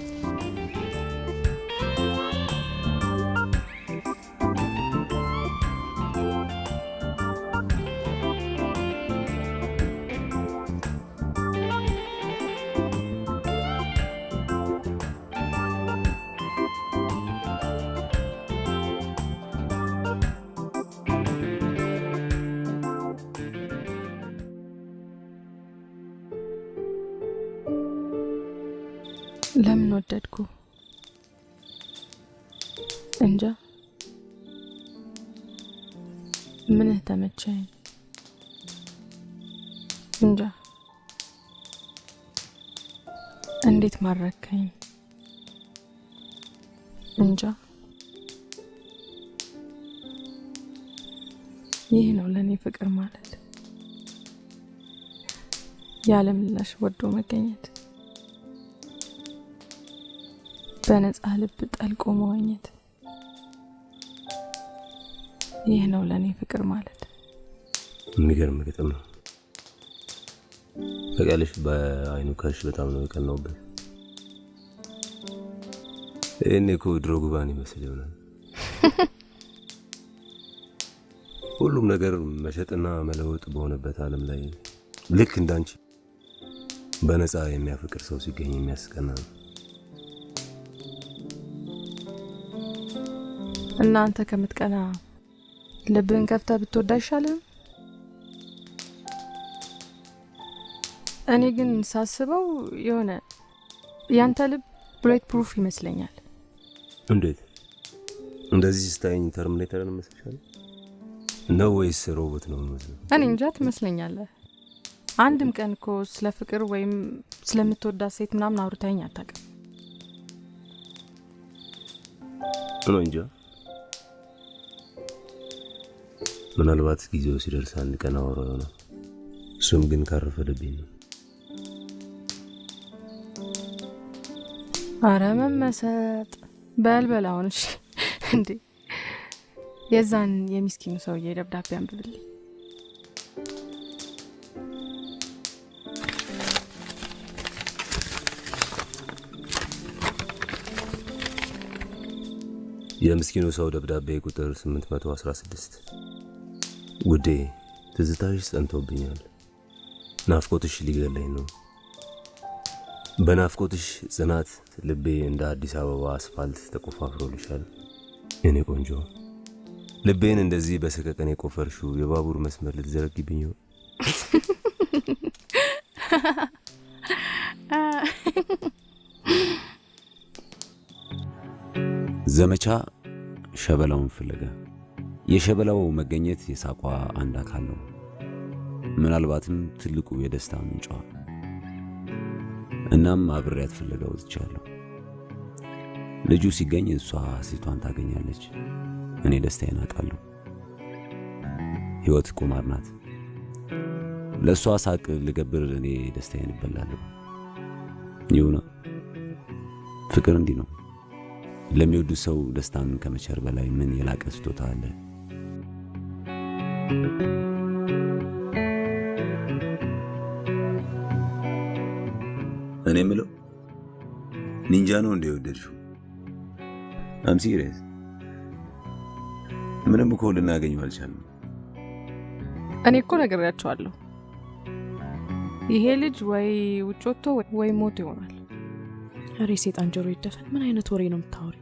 ለምን ወደድኩ እንጃ። ምንህ ተመቸኝ እንጃ። እንዴት ማረከኝ እንጃ። ይህ ነው ለኔ ፍቅር ማለት፣ ያለ ምላሽ ወዶ መገኘት፣ በነፃ ልብ ጠልቆ መዋኘት። ይህ ነው ለኔ ፍቅር ማለት። የሚገርም ግጥም ነው። በቃልሽ በአይኑ ካሽ በጣም ነው የቀናውበት። እኔ እኮ ድሮ ጉባን ይመስል ይሆናል። ሁሉም ነገር መሸጥና መለወጥ በሆነበት ዓለም ላይ ልክ እንዳንቺ በነፃ የሚያፈቅር ሰው ሲገኝ የሚያስቀና ነው። እናንተ ከምትቀና ልብን ከፍተህ ብትወዳ ይሻላል። እኔ ግን ሳስበው የሆነ ያንተ ልብ ብሌት ፕሩፍ ይመስለኛል። እንዴት? እንደዚህ ስታይኝ ተርሚኔተር ነው መስለሻል ነው ወይስ ሮቦት ነው መስለው? እኔ እንጃ ትመስለኛለህ። አንድም ቀን እኮ ስለ ፍቅር ወይም ስለምትወዳት ሴት ምናምን አውርተኸኝ አታውቅም። ነው እንጃ። ምናልባት ጊዜው ሲደርስ አንድ ቀን አወራው ነው። እሱም ግን ካረፈደብኝ ነው። አረ መመሰጥ በልበል አሁን። እሺ እንዴ የዛን የሚስኪኑ ሰውዬ ደብዳቤ አንብብልኝ። የምስኪኑ ሰው ደብዳቤ ቁጥር 816። ውዴ ትዝታሽ ጸንቶብኛል። ናፍቆትሽ ሊገለኝ ነው። በናፍቆትሽ ጽናት ልቤ እንደ አዲስ አበባ አስፋልት ተቆፋፍሮልሻል። እኔ ቆንጆ ልቤን እንደዚህ በሰቀቀን የቆፈርሽው የባቡር መስመር ልትዘረግብኝ ነው። ዘመቻ ሸበላውን ፍለጋ። የሸበላው መገኘት የሳቋ አንድ አካል ነው። ምናልባትም ትልቁ የደስታ ምንጯ። እናም አብሬያት ፍለጋ ወጥቻለሁ። ልጁ ሲገኝ እሷ ሴቷን ታገኛለች። እኔ ደስታዬን አጣለሁ። ሕይወት ቁማር ናት። ለእሷ ሳቅ ልገብር፣ እኔ ደስታዬን እበላለሁ። ይሁና ፍቅር እንዲህ ነው። ለሚወዱ ሰው ደስታን ከመቸር በላይ ምን የላቀ ስጦታ አለ? እኔ የምለው ኒንጃ ነው እንደ ወደድሽው? አም ሲሪየስ። ምንም እኮ ልናገኘው አልቻልንም። እኔ እኮ ነግሬያቸዋለሁ። ይሄ ልጅ ወይ ውጭ ወጥቶ ወይ ሞት ይሆናል። ኧረ ሴጣን ጆሮ ይደፈን። ምን አይነት ወሬ ነው የምታወሪው?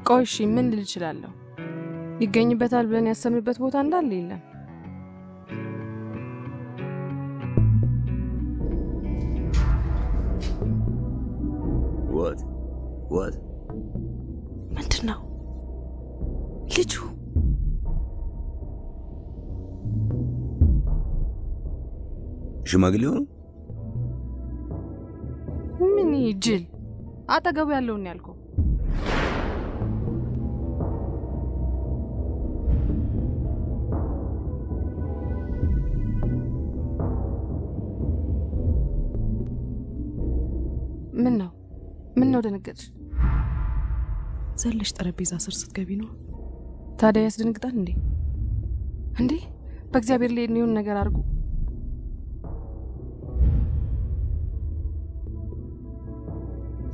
ቆይ እሺ ምን ልል እችላለሁ? ይገኝበታል ብለን ያሰብንበት ቦታ እንዳለ የለም። what ምንድነው? ልጁ ሽማግሌ ሆኖ ምን ጅል አጠገቡ ያለውን ያልከው? ምን ነው ደነገጥሽ? ዘለሽ ጠረጴዛ ስር ስትገቢ ነው። ታዲያ ያስደነግጣል እንዴ? እንዴ በእግዚአብሔር ላይ የሆነ ነገር አድርጉ።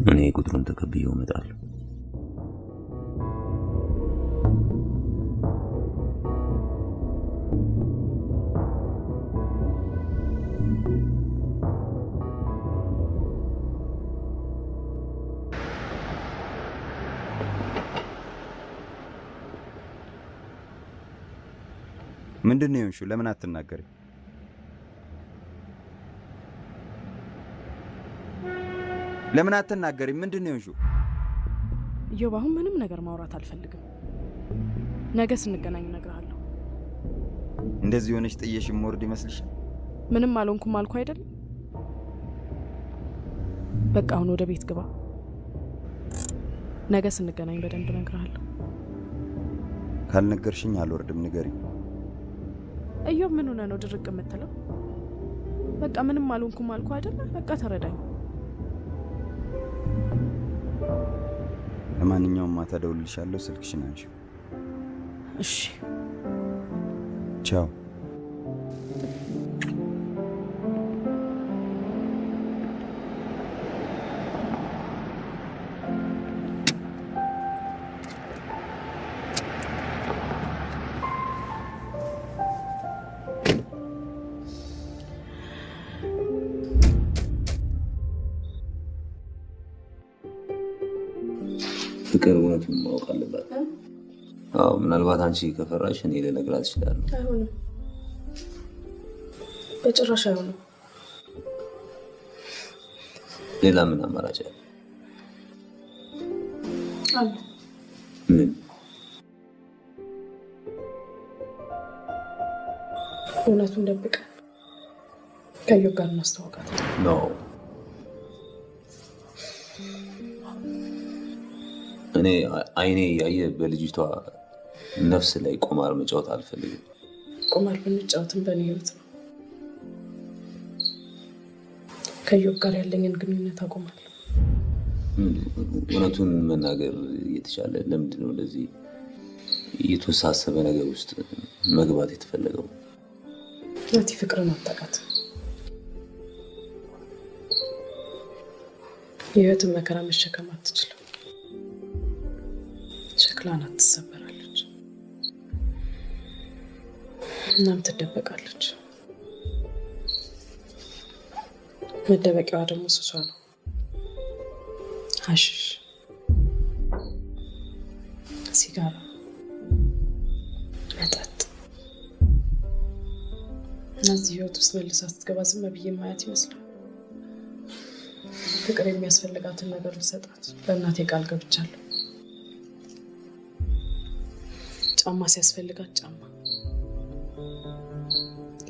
እኔ ቁጥሩን ተቀብዬው እመጣለሁ። ምንድነው የሆንሽው? ለምን አትናገሪ? ለምን አትናገሪ? ምንድነው የሆንሽው? ኢዮብ፣ አሁን ምንም ነገር ማውራት አልፈልግም። ነገ ስንገናኝ እነግርሃለሁ። እንደዚህ ሆነሽ ጥየሽ ሞርድ ይመስልሻል? ምንም አልሆንኩም አልኩ አይደል? በቃ አሁን ወደ ቤት ግባ። ነገ ስንገናኝ በደንብ እነግርሃለሁ። ካልነገርሽኝ አልወርድም። ንገሪኝ። ኢዮብ፣ ምን ሆነ ነው ድርቅ የምትለው? በቃ ምንም አልሆንኩም አልኩ አይደል? በቃ ተረዳኝ። ለማንኛውም ማታ እደውልልሻለሁ። ስልክሽን አንሺው። እሺ፣ ቻው። ፍቅር እውነቱን ማወቅ አለባት። አዎ ምናልባት አንቺ ከፈራሽ እኔ ልነግራት እችላለሁ። አይሆንም፣ በጭራሽ አይሆንም። ሌላ ምን አማራጭ አለ? አለ። ምን? እውነቱን ደብቀ ከኢዮብ ጋር እናስተዋውቃት ነው። እኔ አይኔ ያየ በልጅቷ ነፍስ ላይ ቁማር መጫወት አልፈልግም። ቁማር ብንጫወትም በእኔ ህይወት ነው። ከኢዮብ ጋር ያለኝን ግንኙነት አቆማለሁ። እውነቱን መናገር እየተቻለ ለምንድን ነው እንደዚህ የተወሳሰበ ነገር ውስጥ መግባት የተፈለገው? ናቲ፣ ፍቅርን አታውቃት። የህይወትን መከራ መሸከም አትችልም። ሸክላ ናት፣ ትሰበራለች፣ እናም ትደበቃለች። መደበቂያዋ ደግሞ ሱሷ ነው። ሀሺሽ፣ ሲጋራ፣ መጠጥ። እነዚህ ህይወት ውስጥ መልሳ ስትገባ ዝም ብዬ ማየት ይመስላል። ፍቅር የሚያስፈልጋትን ነገር ልሰጣት በእናቴ ቃል ገብቻለሁ። ጫማ ሲያስፈልጋት ጫማ፣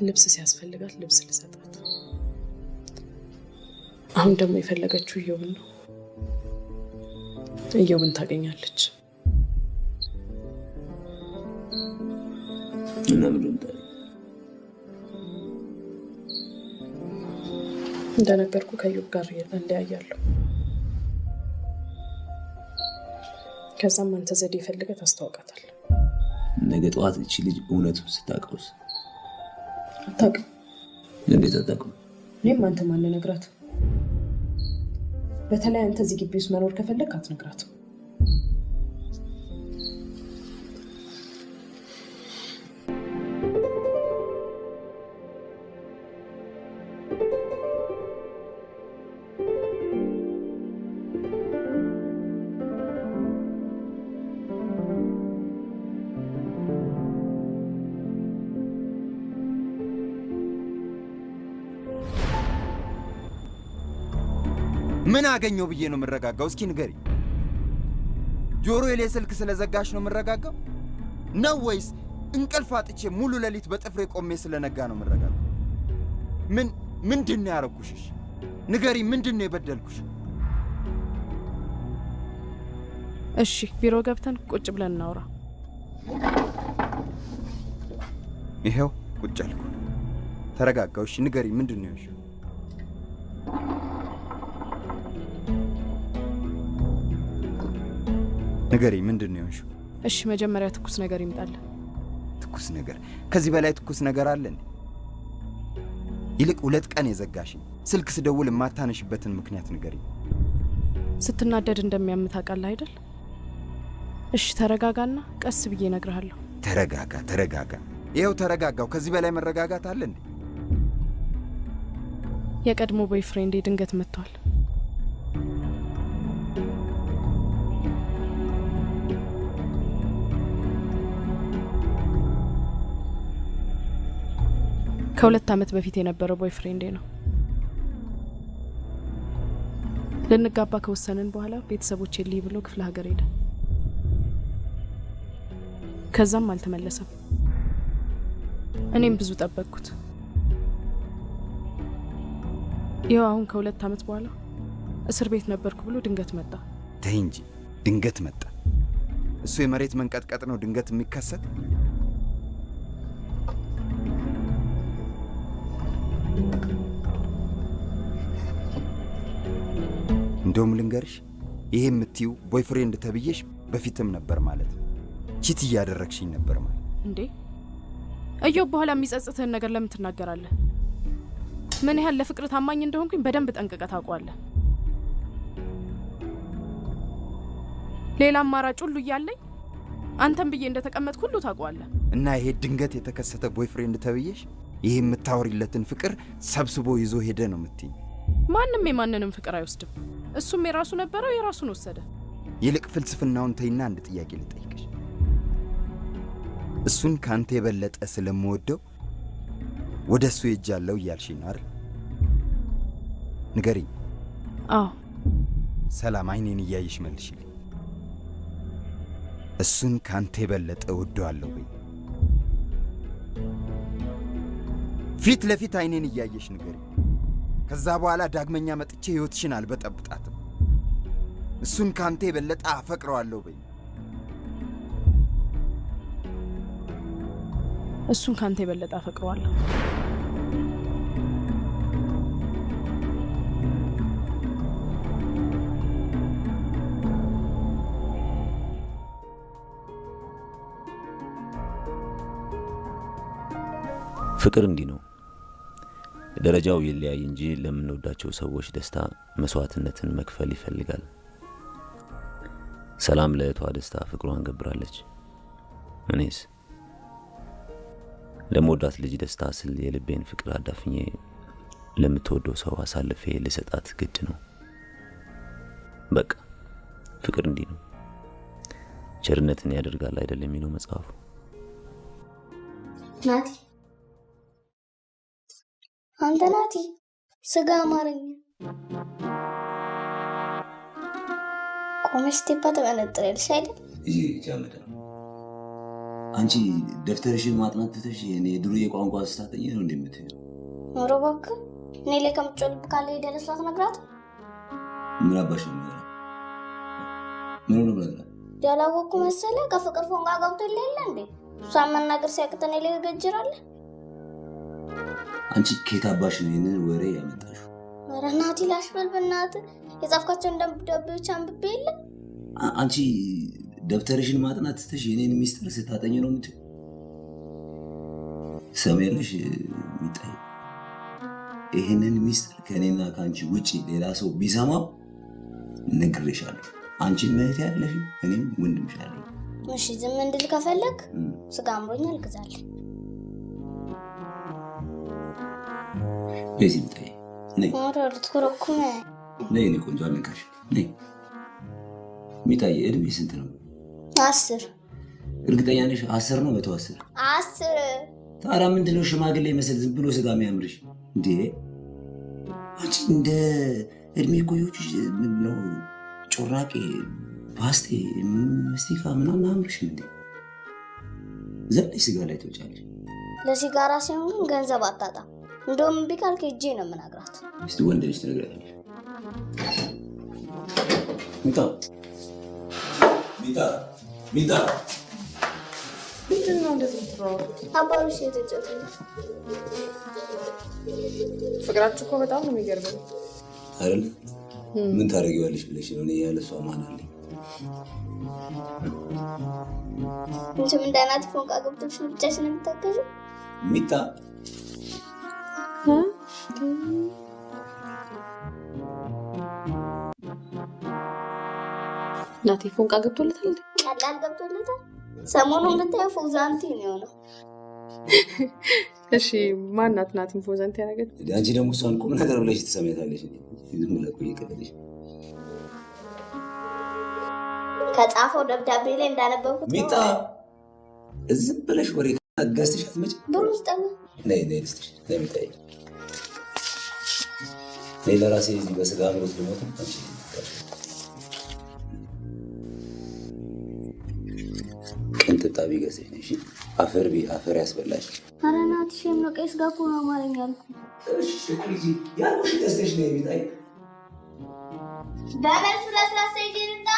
ልብስ ሲያስፈልጋት ልብስ ልሰጣት። አሁን ደግሞ የፈለገችው ኢዮብን ነው። ኢዮብን ታገኛለች። እና ምንም ታዲያ እንደነገርኩ ከኢዮብ ጋር እለያያለሁ። ከዛም አንተ ዘዴ ፈልገህ ታስተዋውቃታለህ። ነገ ጠዋት እቺ ልጅ እውነቱን ስታውቀውስ? አታውቅም። እንዴት አታውቅም? እኔም አንተ ማን ነግራት? በተለይ አንተ እዚህ ግቢ ውስጥ መኖር ከፈለግ አትነግራትም። ምን አገኘው ብዬ ነው የምረጋጋው? እስኪ ንገሪ። ጆሮዬ ላይ ስልክ ስለዘጋሽ ነው የምረጋጋው ነው ወይስ እንቅልፍ አጥቼ ሙሉ ሌሊት በጥፍሬ ቆሜ ስለነጋ ነው የምረጋጋው? ምንድን ነው ያረኩሽሽ? ንገሪ፣ ምንድን ነው የበደልኩሽ? እሺ ቢሮ ገብተን ቁጭ ብለን እናውራ። ይሄው ቁጭ አልኩ። ተረጋጋው። እሺ ንገሪ፣ ምንድን ነው ያልሽው? ንገሪ፣ ምንድን ነው ያልሽው? እሺ መጀመሪያ ትኩስ ነገር ይምጣል። ትኩስ ነገር? ከዚህ በላይ ትኩስ ነገር አለ እንዴ? ይልቅ 2 ቀን የዘጋሽኝ ስልክ ስደውል የማታነሽበትን ምክንያት ንገሪ። ስትናደድ እንደሚያምት አውቃለህ አይደል? እሺ ተረጋጋና ቀስ ብዬ እነግርሃለሁ። ተረጋጋ። ይኸው ተረጋጋው። ከዚህ በላይ መረጋጋት አለ እንዴ? የቀድሞ ቦይፍሬንዴ ድንገት መጥቷል። ከ2 ዓመት በፊት የነበረው ቦይፍሬንዴ ነው። ልንጋባ ከወሰንን በኋላ ቤተሰቦቼ ልይ ብሎ ክፍለ ሀገር ሄደ። ከዛም አልተመለሰም። እኔም ብዙ ጠበቅኩት። ይኸው አሁን ከ2 ዓመት በኋላ እስር ቤት ነበርኩ ብሎ ድንገት መጣ። ተይ እንጂ ድንገት መጣ? እሱ የመሬት መንቀጥቀጥ ነው ድንገት የሚከሰት? እንደውም ልንገርሽ፣ ይሄ የምትይው ቦይፍሬንድ ተብዬሽ በፊትም ነበር ማለት ነው። ቺት እያደረግሽኝ ነበር ማለት እንዴ? እዮብ በኋላ የሚጸጽትህን ነገር ለምን ትናገራለህ? ምን ያህል ለፍቅር ታማኝ እንደሆንኩኝ በደንብ ጠንቅቀህ ታውቀዋለህ። ሌላ አማራጭ ሁሉ እያለኝ አንተም ብዬ እንደተቀመጥኩ ሁሉ ታውቀዋለህ። እና ይሄ ድንገት የተከሰተ ቦይፍሬንድ ተብዬሽ ይሄ የምታወሪለትን ፍቅር ሰብስቦ ይዞ ሄደ ነው የምትይኝ? ማንም የማንንም ፍቅር አይወስድም። እሱም የራሱ ነበረው፣ የራሱን ወሰደ። ይልቅ ፍልስፍናውን ተይና አንድ ጥያቄ ልጠይቅሽ። እሱን ካንተ የበለጠ ስለምወደው ወደ እሱ ሄጃለሁ እያልሽኝ ነው አይደል? ንገሪኝ። አዎ። ሰላም፣ አይኔን እያየሽ መልሽልኝ። እሱን ካንተ የበለጠ ወደዋለሁ በይ። ፊት ለፊት አይኔን እያየሽ ንገሪኝ። ከዛ በኋላ ዳግመኛ መጥቼ ህይወትሽን አልበጠብጣትም። እሱን ካንተ የበለጠ አፈቅረዋለሁ በይ። እሱን ካንተ የበለጠ አፈቅረዋለሁ። ፍቅር እንዲህ ነው። ደረጃው ይለያይ እንጂ ለምንወዳቸው ሰዎች ደስታ መስዋዕትነትን መክፈል ይፈልጋል። ሰላም ለእህቷ ደስታ ፍቅሯን ገብራለች። እኔስ ለምወዳት ልጅ ደስታ ስል የልቤን ፍቅር አዳፍኜ ለምትወደው ሰው አሳልፌ ልሰጣት ግድ ነው። በቃ ፍቅር እንዲህ ነው። ቸርነትን ያደርጋል አይደል የሚለው መጽሐፉ። ናቲ አንተ ናቲ፣ ስጋ አማረኝ። ቆመሽ ስቴፓ ተመነጥረልሽ አይደል? እዚህ ጃመዳ አንቺ ደፍተርሽን ማጥናት ትተሽ የኔ ድሮ የቋንቋ ስታጠኝ ነው እንደምትዩ። ኖሮ እባክህ እኔ ላይ ከምትጮልብ ካለ ሄደህ ለእሷ ትነግራት። ምን አባሽ ነው የሚለው? ምን ነው ብለህ ያላወቅኩ መሰለህ? ከፍቅር ፎንጋ ገብቶ የለ እንዴ? እሷን መናገር ሲያቅተን እኔ ላይ ገጅራለህ። አንቺ ከታባሽ ነው ይሄንን ወሬ ያመጣሽው? ኧረ ናቲ ላሽ በል በእናትህ። የጻፍካቸውን ደብዳቤዎች አንብቤ የለ። አንቺ ደብተርሽን ማጥናት ትተሽ የኔን ሚስጥር ስታጠኝ ነው የምትይው? ሰሜነሽ ሚጣይ፣ ይሄንን ሚስጥር ከኔና ካንቺ ውጪ ሌላ ሰው ቢሰማው ነግሬሻለሁ። አንቺ ማለት ያለሽ እኔም ወንድምሽ አለኝ። እሺ ዝም እንድል ከፈለክ ስጋ አምሮኛል ግዛልኝ። ለዚህ ሚጣይ ነይ። ኧረ ልትኮረኩመ ነይ። እኔ ቆንጆ አልነካሽ። ነይ ሚጣይ። እድሜ ስንት ነው? 10። እርግጠኛ ነሽ? 10 ነው? 110? 10። ታዲያ ምንድነው ሽማግሌ መሰል ዝም ብሎ ስጋ የሚያምርሽ እንዴ? አንቺ እንደ እድሜ ቆዮች ነው ጮራቄ፣ ፓስቴ፣ መስቲካ ምናምን አምርሽ እንዴ? ዘለሽ ስጋ ላይ ትወጫለሽ። ለሲጋራ ሲሆን ግን ገንዘብ አታጣም። እንደውም እምቢ ካልክ ሂጄ ነው የምነግራት። እስቲ ወንድ ልጅ ትነግራለች። ሚጣ ሚጣ ሚጣ ምንድን ነው እንደዚህ የምትሯሯጡት? አባሮሽ የተጫወተ ነው። ፍቅራችሁ እኮ በጣም ነው የሚገርመው አይደል? ምን ታደርጊዋለሽ ብለሽ ነው? እኔ ያለ እሷ ማን አለኝ? እንትን እንዳናት ፎንቃ ገብቶሽ ነው ብቻሽን የምታገዥው? ሚጣ ናቲ ፎንቃ ገብቶለታል እንዴ? ቀላል ገብቶለታል። ሰሞኑን ብታየው ፎዛንቲ ነው የሆነው። እሺ ማናት ናቲን ፎዛንቲ ያደረገች? አንቺ ደግሞ እሷን ቁም ነገር ብለሽ ትሰሚያታለሽ። ዝም ብለህ ቆይ ቀለልሽ። ከጻፈው ደብዳቤ ላይ እንዳነበብኩት ሚጣ ዝም ብለሽ ወሬ አጋስተሽ አትመጪ። ብሩ ስጠኝ። ነይ ነይ ልስጥሽ። ነይ ሚጣዬ፣ ነይ ለራሴ እዚህ በስጋ ምሮት ልሞት አንቺ ቅንጥጣቢ ገዝተሽ ነሽ። አፈር ቢ አፈር ያስበላሽ። ኧረ ናቲ ሼም ነው። ቀይስ ጋር እኮ ነው አማርኛ ያልኩት። እሺ ልጅ ያልኩሽ ገዝተሽ ነይ ሚጣዬ። በመልስ ለስላሳ ይዤንና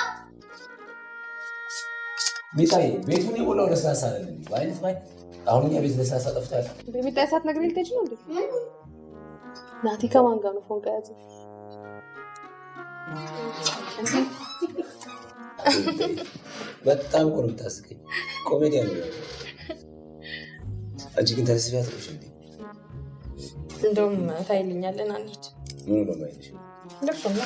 ሚጣዬ ቤቱን የሞላው ለስላሳ አይደለም እንዴ? በአይነት ባይ አሁን እኛ ቤት ለስላሳ ጠፍቷል። በሚጣ ሰዓት ነገር ልትሄጂ ነው እንዴ? ናቲ ከማን ጋር ነው ፎንቃ ያዘ? በጣም እኮ ነው የምታስቀኝ። ኮሜዲያ ነው። አንቺ ግን ተነስፊ አትሮሽ እንዴ? እንደውም ታይልኛለን። አንቺ ምን ነው ማይልሽ? ደርሶና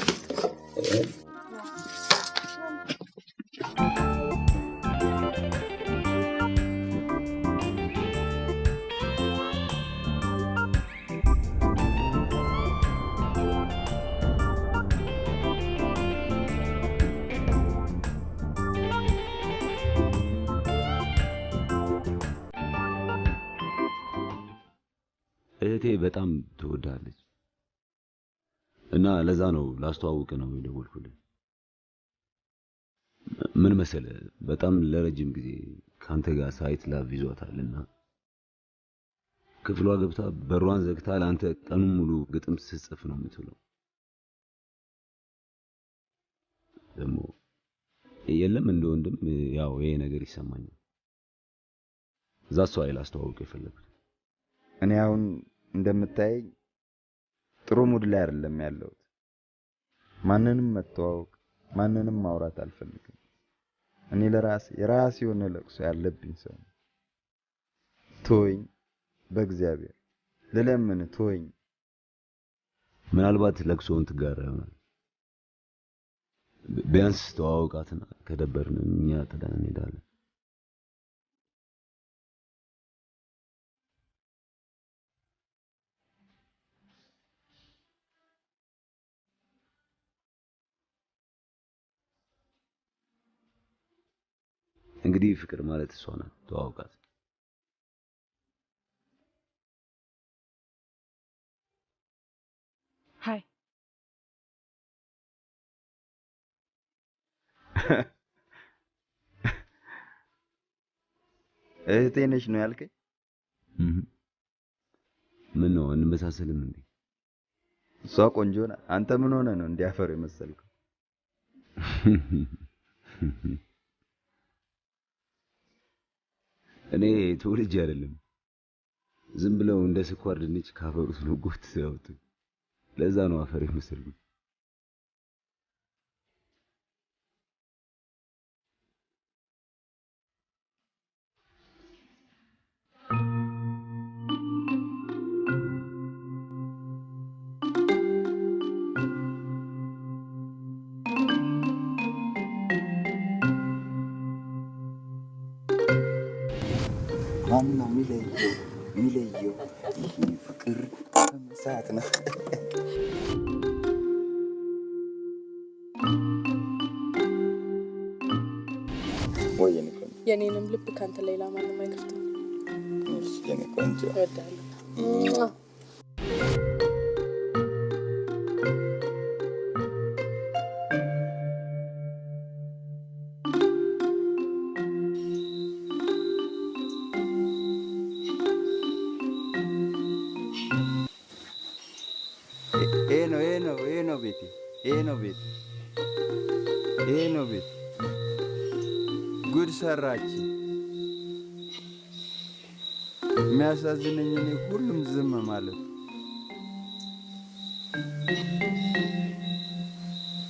እህቴ በጣም ትወዳለች እና ለዛ ነው ላስተዋውቅ ነው የደወልኩልህ። ምን መሰለህ በጣም ለረጅም ጊዜ ካንተ ጋር ሳይት ላቭ ይዟታልና ክፍሏ ገብታ በሯን ዘግታ ለአንተ ቀኑን ሙሉ ግጥም ስትጽፍ ነው የምትውለው። ደግሞ የለም እንደ ወንድም ያው ይሄ ነገር ይሰማኛል። እዛ እሷ ላይ ላስተዋውቅ የፈለኩት። እኔ አሁን እንደምታየኝ ጥሩ ሙድ ላይ አይደለም ያለሁት። ማንንም መተዋወቅ ማንንም ማውራት አልፈልግም። እኔ ለራሴ የራሴ የሆነ ለቅሶ ያለብኝ ሰው ነኝ። ተወኝ፣ በእግዚአብሔር ልለምን ተወኝ። ምናልባት ለቅሶውን ትጋራ ይሆናል። ቢያንስ ተዋውቃትና ከደበርን እኛ ጥለን እንሄዳለን። እንግዲህ ፍቅር ማለት እሷ ናት። ተዋውቃት። ሃይ እህቴ ነሽ ነው ያልከኝ? ምን ነው እንመሳሰልም እንዴ? እሷ ቆንጆ ናት። አንተ ምን ሆነ ነው እንዲያፈር የመሰልከው? እኔ ተወልጄ አይደለም ዝም ብለው እንደ ስኳር ድንች ካፈሩት ነው ጎት ያወጡ። ለዛ ነው አፈር የመሰልኩት። ማነው የሚለየው? ይህ ፍቅር ሰዓት ነው። ወይ የኔንም ልብ ካንተ ሌላ ማንም አይከፍትም። እሺ የኔ ቆንጆ እወዳለሁ። ይሄ ነው ቤት፣ ይሄ ነው ቤት። ጉድ ሰራች። የሚያሳዝነኝ እኔ ሁሉም ዝም ማለት፣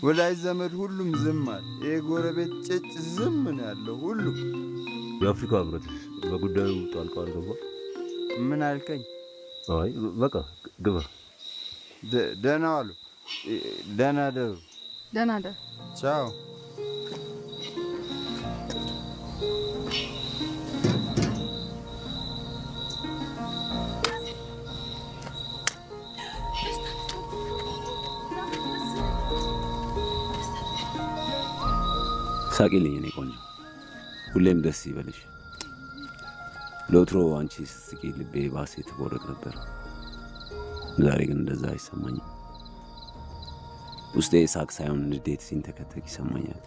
ወዳጅ ዘመድ ሁሉም ዝም አለ። ይሄ ጎረቤት ጭጭ ዝም ነው ያለው ሁሉ። የአፍሪካ ህብረት በጉዳዩ ጣልቃ አልገባም? ምን አልከኝ? አይ በቃ ግባ። ደህና ዋሉ። ደህና ደሩ። ደህና ደር። ቻው። ሳቂልኝ እኔ ቆንጆ፣ ሁሌም ደስ ይበልሽ። ለወትሮ አንቺ ስትስቂ ልቤ ባሴ ትቦርቅ ነበር። ዛሬ ግን እንደዛ አይሰማኝም። ውስጤ ሳቅ ሳይሆን ንዴት ሲንተከተክ ይሰማኛል።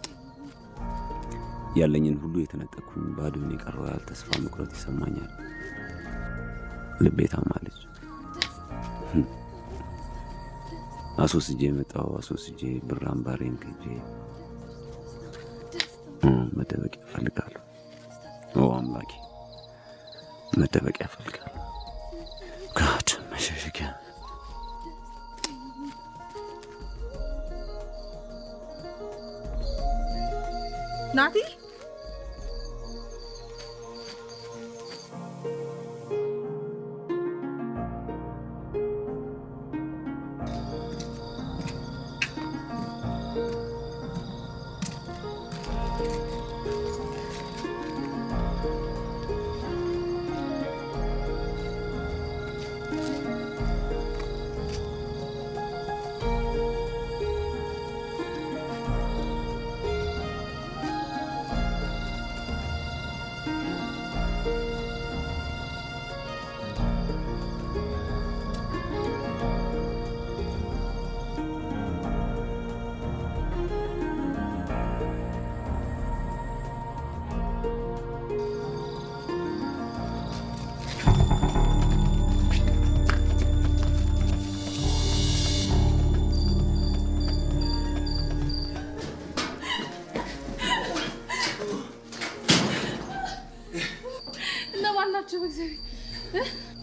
ያለኝን ሁሉ የተነጠቅኩኝ ባዶን የቀረው ያህል ተስፋ መቁረጥ ይሰማኛል። ልቤ ታማለች። አሶስጄ መጣሁ፣ አሶስጄ ብር አምባሬን ከጄ መደበቂያ እፈልጋለሁ። ኦ አምላኬ፣ መደበቂያ እፈልጋለሁ። ጋድ መሸሸጊያ። ናቲ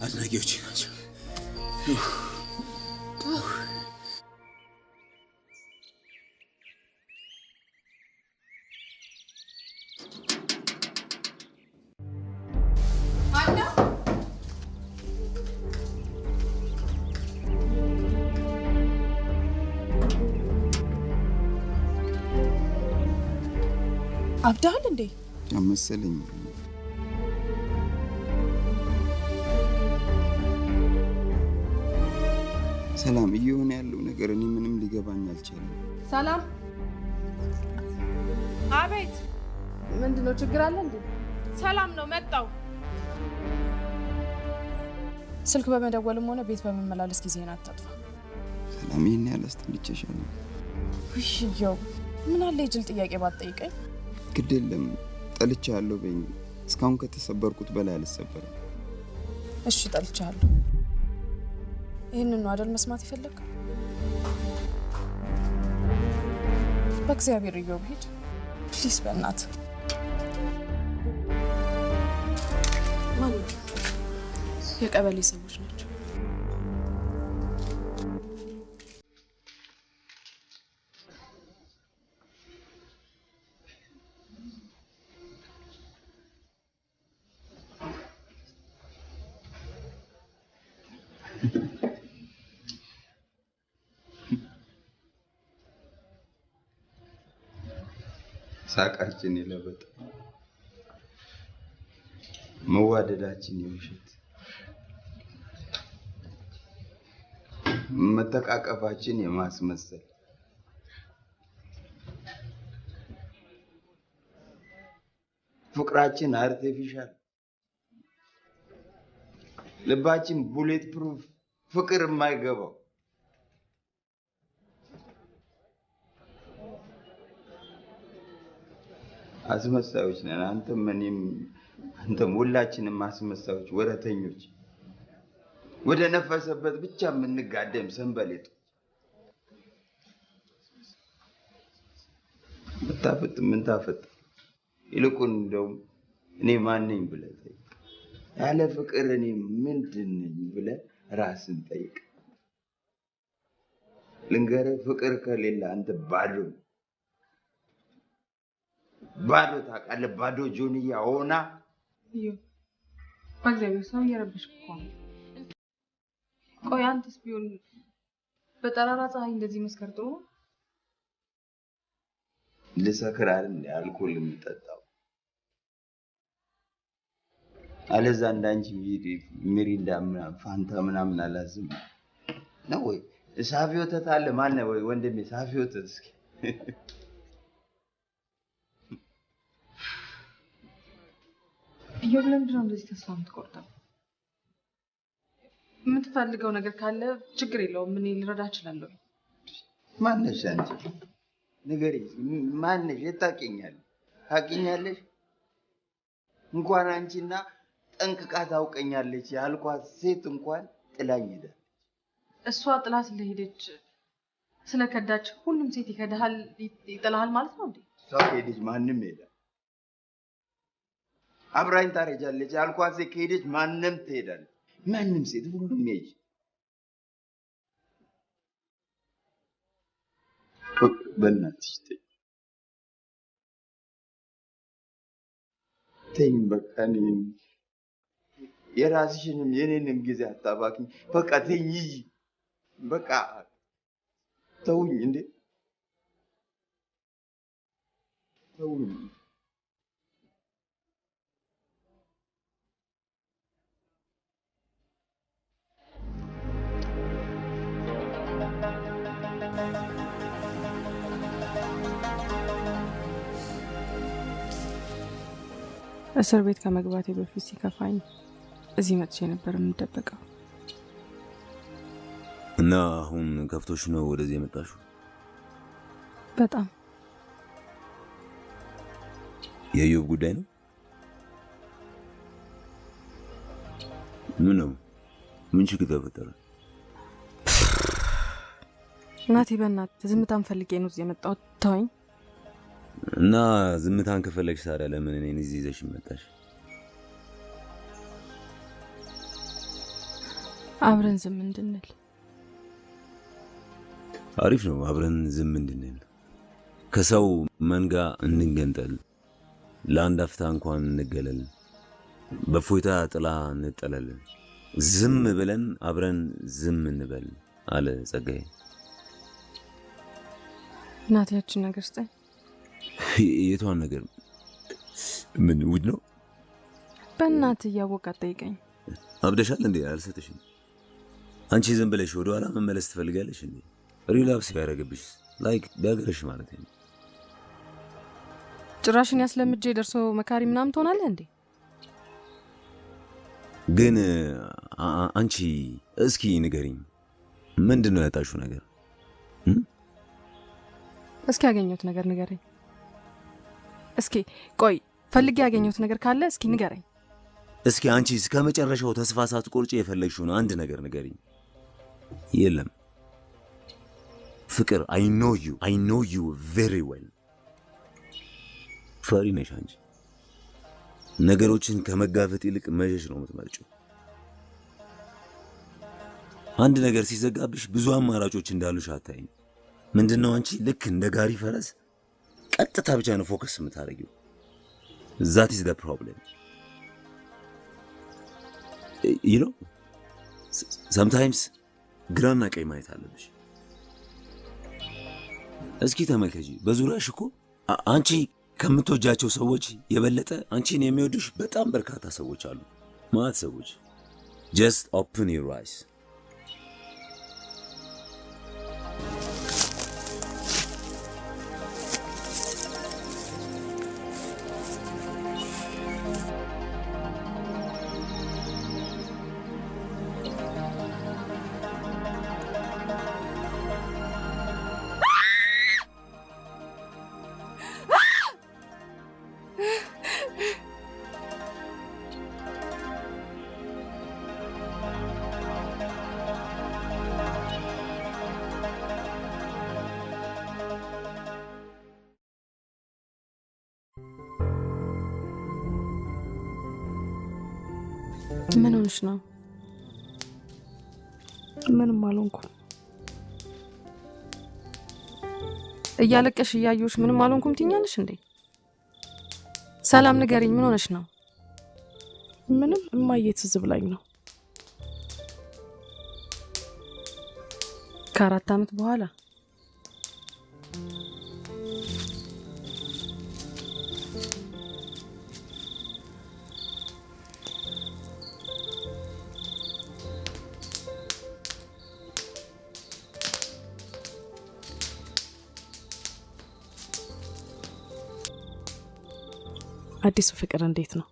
አድናቂዎች ናቸው። አብዳሃል እንዴ? መሰለኝ። ሰላም፣ እየሆነ ያለው ነገር እኔ ምንም ሊገባኝ አልቻለም። ሰላም። አቤት። ምንድነው? ችግር አለ እንዴ? ሰላም ነው፣ መጣው። ስልክ በመደወልም ሆነ ቤት በመመላለስ ጊዜን አታጥፋ። ሰላም፣ ይህን ያህል አስጠልቼሻለሁ? ውሽየው፣ ምን አለ የጅል ጥያቄ ባትጠይቀኝ። ግድ የለም፣ ጠልቼሃለሁ በይኝ። እስካሁን ከተሰበርኩት በላይ አልሰበርም። እሺ፣ ጠልቼሃለሁ። ይህንን ነው አይደል መስማት የፈለግከው? በእግዚአብሔር እዮብ ሂድ ፕሊስ፣ በእናትህ። የቀበሌ ሰዎች ናቸው። ሳቃችን የለበጠ፣ መዋደዳችን የውሸት፣ መተቃቀፋችን የማስመሰል፣ ፍቅራችን አርቲፊሻል፣ ልባችን ቡሌት ፕሩፍ፣ ፍቅር የማይገባው አስመሳዮች ነን። አንተም እኔም አንተም ሁላችንም አስመሳዮች፣ ወረተኞች፣ ወደ ነፈሰበት ብቻ የምንጋደም ሰንበሌጦች። አታፈጥ ምን ታፈጥ? ይልቁን እንደውም እኔ ማን ነኝ ብለህ ጠይቅ። ያለ ፍቅር እኔ ምንድን ነኝ ብለህ ራስን ጠይቅ። ልንገርህ፣ ፍቅር ከሌለ አንተ ባዶ ታውቃለህ። ባዶ ጆንያ ሆና በእግዚአብሔር ሰው እየረበሽኩ እኮ ነው። ቆይ አንተስ ቢሆን በጠራራ ፀሐይ እንደዚህ መስከር ጥሩ ነው? ልሰክር አይደል አልኮል የምጠጣው? አለዛ እንዳንቺ ሚሪንዳ ምናምን ፋንታ ምናምን አላዝም ነው ወይ? ሳፊ ወተት አለ ማነው? ወይ ወንድሜ ሳፊ ወተት እስኪ እዮብ፣ ለምንድን ነው እንደዚህ ተስፋ የምትቆርጠው? የምትፈልገው ነገር ካለ ችግር የለውም፣ እኔ ልረዳ እችላለሁ። ማነሽ አንቺ? ንገሪኝ፣ ማነሽ? የት ታውቂኛለሽ? ታውቂኛለሽ? እንኳን አንቺና ጠንቅቃ ታውቀኛለች ያልኳት ሴት እንኳን ጥላኝ ሄዳለች። እሷ ጥላ ስለሄደች ስለከዳች ሁሉም ሴት ይከዳሃል ይጥላሃል ማለት ነው እንዴ? እሷ ከሄደች ማንም ይሄዳል። አብራኝ ታረጃለች ያልኳት ሴት ከሄደች ማንም ትሄዳለች። ማንም ሴት ሁሉም ይሄድ። በእናትሽ ተይኝ በቃ። የራስሽንም የኔንም ጊዜ አታባክኝ። በቃ ተይኝ። በቃ ተውኝ እንዴ ተውኝ። እስር ቤት ከመግባቴ በፊት ሲከፋኝ እዚህ መጥቼ ነበር የምደበቀው። እና አሁን ከፍቶሽ ነው ወደዚህ የመጣሽው? በጣም የኢዮብ ጉዳይ ነው? ምን ነው? ምን ችግር ተፈጠረ? እናቴ በእናትህ ዝምታን ፈልጌ ነው እዚህ የመጣሁት። ተወኝ። እና ዝምታን ከፈለግሽ ታዲያ ለምን እኔን እዚህ ይዘሽ መጣሽ? አብረን ዝም እንድንል። አሪፍ ነው፣ አብረን ዝም እንድንል። ከሰው መንጋ እንገንጠል፣ ለአንድ አፍታ እንኳን እንገለል፣ በፎይታ ጥላ እንጠለል፣ ዝም ብለን አብረን ዝም እንበል አለ ጸጋዬ። እናቴ ያችን ነገር ስጠኝ። የቷን ነገር? ምን ውድ ነው? በእናትህ እያወቅህ አትጠይቀኝ። አብደሻል እንዴ? አልሰጥሽም። አንቺ ዝም ብለሽ ወደ ኋላ መመለስ ትፈልጋለሽ እንዴ? ሪላፕስ ቢያደርግብሽ ላይክ ቢያገረሽ ማለት ነው። ጭራሽን ያስለምጄ ደርሶ መካሪ ምናምን ትሆናለህ እንዴ? ግን አንቺ እስኪ ንገሪኝ፣ ምንድን ነው ያጣሽው ነገር? እስኪ ያገኘሁት ነገር ንገረኝ። እስኪ ቆይ ፈልጌ ያገኘሁት ነገር ካለ እስኪ ንገረኝ። እስኪ አንቺ እስከ መጨረሻው ተስፋ ሳትቆርጪ የፈለግሽውን አንድ ነገር ንገሪኝ። የለም ፍቅር። I know you very well። ፈሪ ነሽ አንቺ። ነገሮችን ከመጋፈጥ ይልቅ መሸሽ ነው የምትመርጪው። አንድ ነገር ሲዘጋብሽ ብዙ አማራጮች እንዳሉሽ አታይኝ። ምንድነው አንቺ ልክ እንደ ጋሪ ፈረስ ቀጥታ ብቻ ነው ፎከስ የምታደርጊው። that is the problem. you know sometimes ግራና ቀኝ ማየት አለብሽ። እስኪ ተመልከጂ፣ በዙሪያሽ እኮ አንቺ ከምትወጃቸው ሰዎች የበለጠ አንቺን የሚወዱሽ በጣም በርካታ ሰዎች አሉ። ማለት ሰዎች just open your eyes። ምን ሆነሽ ነው? ምንም አልሆንኩም። እያለቀሽ እያየሁሽ ምንም አልሆንኩም ትኛለሽ እንዴ? ሰላም ንገሪኝ፣ ምን ሆነሽ ነው? ምንም እማዬ ትዝ ብላኝ ነው። ከ4 ዓመት በኋላ አዲሱ ፍቅር እንዴት ነው?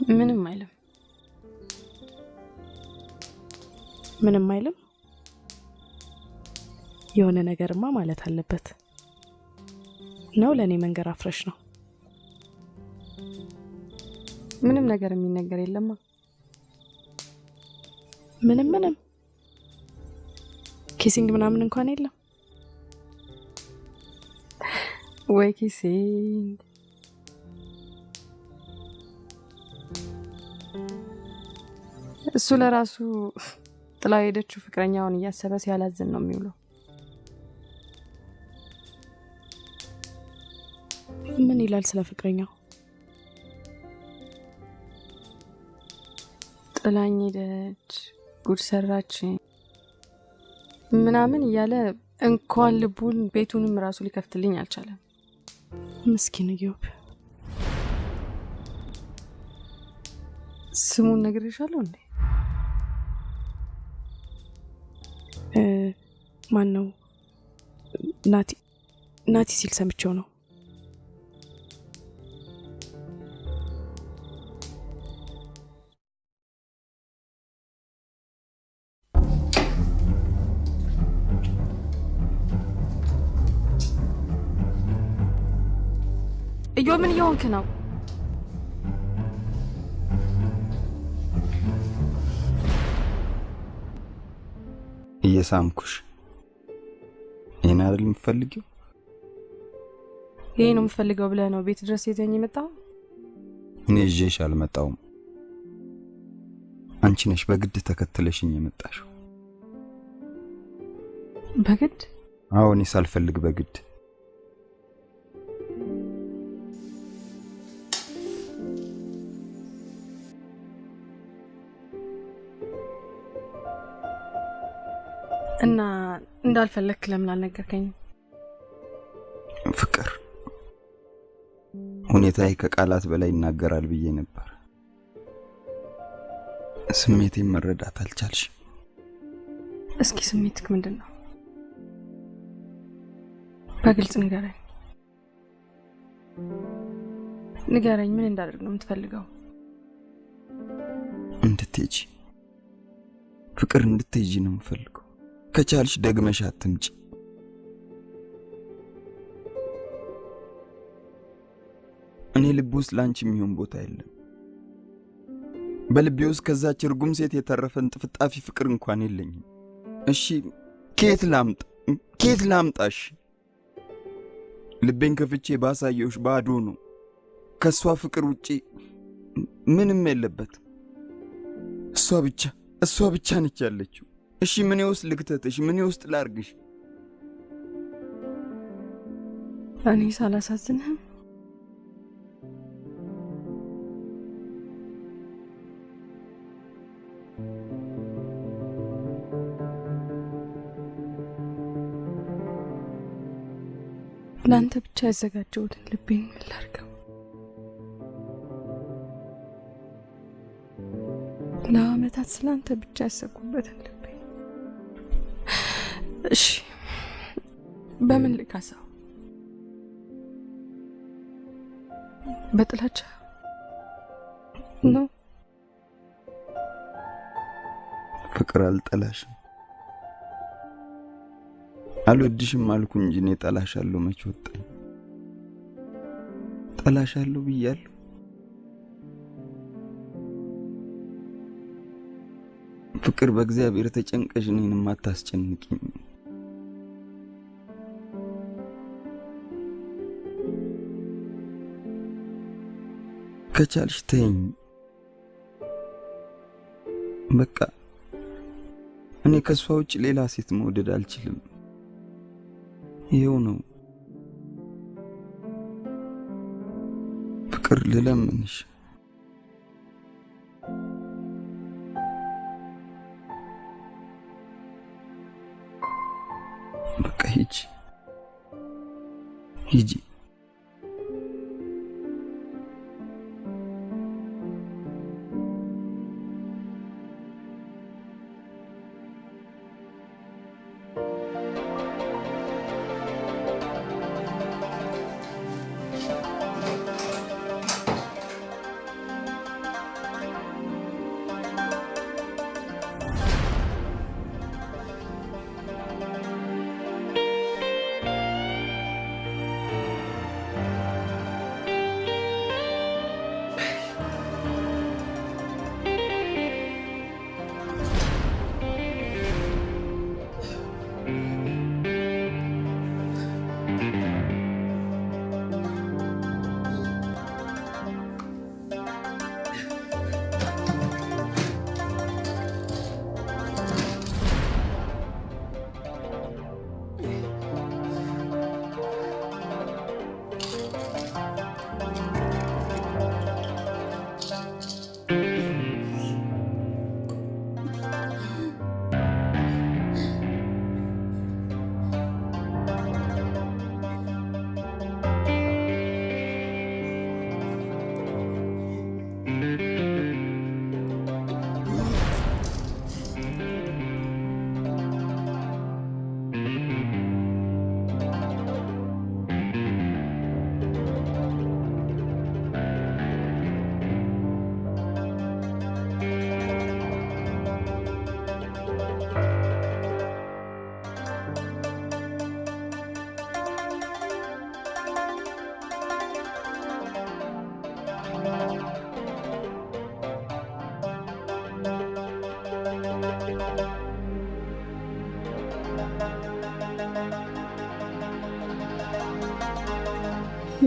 ምንም አይልም። ምንም አይልም? የሆነ ነገርማ ማለት አለበት ነው። ለኔ መንገር አፍረሽ ነው? ምንም ነገር የሚነገር የለማ። ምንም ኪሲንግ ምናምን እንኳን የለም? ወይ ኪሲንግ እሱ ለራሱ ጥላ ሄደችው ፍቅረኛውን እያሰበ ሲያላዝን ነው የሚውለው። ምን ይላል ስለ ፍቅረኛው? ጥላኝ ሄደች፣ ጉድ ሰራች ምናምን እያለ እንኳን ልቡን ቤቱንም ራሱ ሊከፍትልኝ አልቻለም። ምስኪን ኢዮብ። ስሙን ነግሬሻለሁ እንዴ? ማን ነው? ናቲ ሲል ሰምቼው ነው። ኢዮብ ምን እየሆንክ ነው? እየሳምኩሽ። ይሄን አይደል የምፈልገው? ይሄ ነው የምፈልገው ብለህ ነው ቤት ድረስ ይዘኝ የመጣው? እኔ ይዤሽ አልመጣሁም። አንቺ ነሽ በግድ ተከትለሽኝ የመጣሽው። በግድ? አዎ፣ እኔ ሳልፈልግ በግድ። እና እንዳልፈለክ ለምን አልነገርከኝም? ፍቅር ሁኔታዬ ከቃላት በላይ ይናገራል ብዬ ነበር። ስሜቴን መረዳት አልቻልሽም። እስኪ ስሜትክ ምንድን ነው? በግልጽ ንገረኝ። ንገረኝ፣ ምን እንዳደርግ ነው የምትፈልገው? እንድትሄጂ፣ ፍቅር እንድትሄጂ ነው የምፈልገው። ከቻልሽ ደግመሽ አትምጪ። እኔ ልብ ውስጥ ላንቺ የሚሆን ቦታ የለም። በልቤ ውስጥ ከዛች እርጉም ሴት የተረፈን ጥፍጣፊ ፍቅር እንኳን የለኝም። እሺ ከየት ላምጣሽ? ልቤን ከፍቼ ባሳየውሽ ባዶ ነው። ከሷ ፍቅር ውጪ ምንም የለበትም። እሷ ብቻ ነች ያለችው። እሺ ምን ውስጥ ልክተትሽ? ምን ውስጥ ላርግሽ? እኔ ሳላሳዝንህም ለአንተ ብቻ ያዘጋጀሁትን ልቤን ምን ላርገው? ለአመታት ስላንተ ብቻ ያሰብኩበትን ልቤ እሺ በምን ልካሳው? በጥላቻ ነው? ፍቅር አልጠላሽም፣ አልወድሽም አልኩ እንጂ እኔ ጠላሻለሁ መች ወጣኝ? ጠላሻለሁ ብያለሁ። ፍቅር በእግዚአብሔር ተጨንቀሽ እኔንም አታስጨንቂኝ። ከቻልሽ ተይኝ። በቃ እኔ ከሷ ውጭ ሌላ ሴት መውደድ አልችልም። ይሄው ነው። ፍቅር ልለምንሽ። በቃ ሂጂ ሂጂ።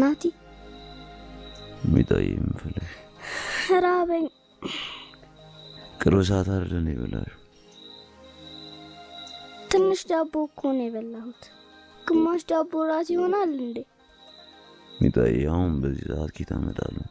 ናቲ ሚጣዬ የምፈልግ ራበኝ። ቅርብ ሰዓት አይደል ይበላል። ትንሽ ዳቦ እኮ ነው የበላሁት። ግማሽ ዳቦ ራት ይሆናል እንዴ? ሚጣዬ አሁን በዚህ ሰዓት ኪታ እመጣለሁ።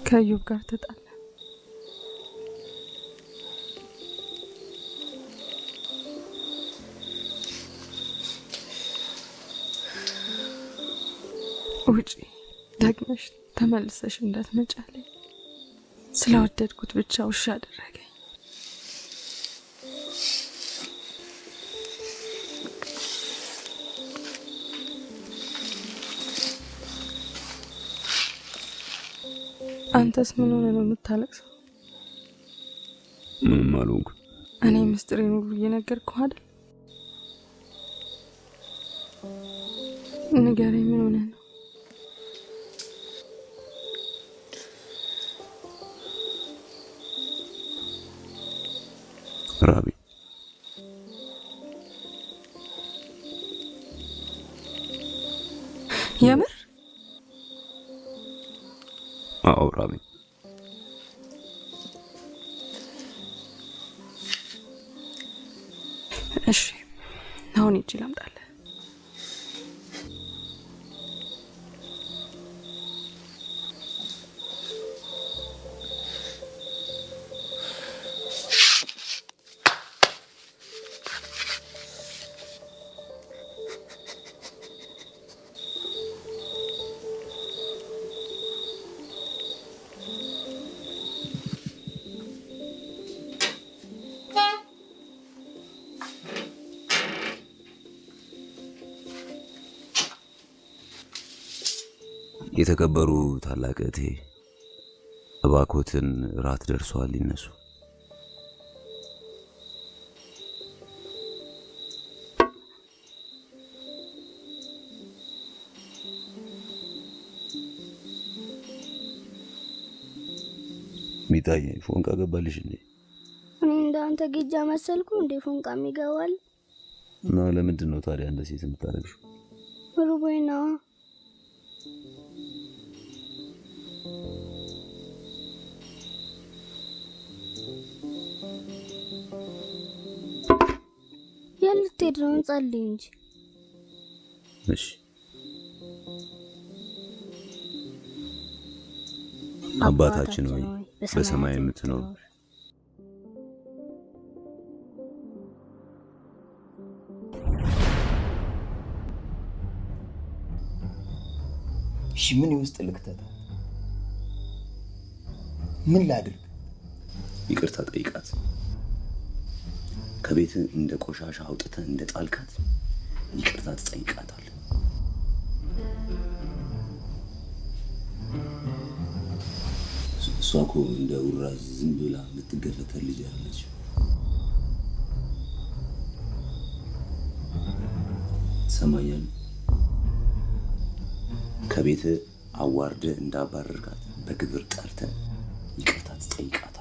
ከእዮብ ጋር ተጣላ። ውጪ፣ ደግመሽ ተመልሰሽ እንዳትመጫለኝ። ስለወደድኩት ብቻ ውሻ አደረገኝ። አንተስ ምን ሆነ ነው የምታለቅሰው? ምንም አልሆንኩ። እኔ ምስጢሬን ሁሉ እየነገርኩህ አይደል? ንገረኝ፣ ምን ሆነ ነው? ራቢ የምር? አዎ ራቢ። እሺ አሁን ሂጅ ላምጣልህ። የተከበሩ ታላቅ እህቴ፣ እባክዎትን ራት ደርሷል፣ ይነሱ። ሚጣዬ ፎንቃ ገባልሽ እንዴ? እኔ እንዳንተ ጌጃ መሰልኩ እንዴ ፎንቃ የሚገባል? እና ለምንድን ነው ታዲያ እንደ ሴት የምታረግሽው? ሩቦይ ነው። የልትሄድ ነው? እንጸልይ እንጂ። እሺ። አባታችን ሆይ በሰማይ የምትኖር እሺ፣ ምን ውስጥ ልክተት? ምን ላድርግ? ይቅርታ ጠይቃት። ከቤት እንደ ቆሻሻ አውጥተህ እንደ ጣልካት ይቅርታ ትጠይቃታለህ። እሷ እኮ እንደ ውራ ዝም ብላ የምትገፈተር ልጅ አለች። ሰማያል ከቤት አዋርደህ እንዳባረርካት በግብር ጠርተህ ይቅርታ ትጠይቃታለህ።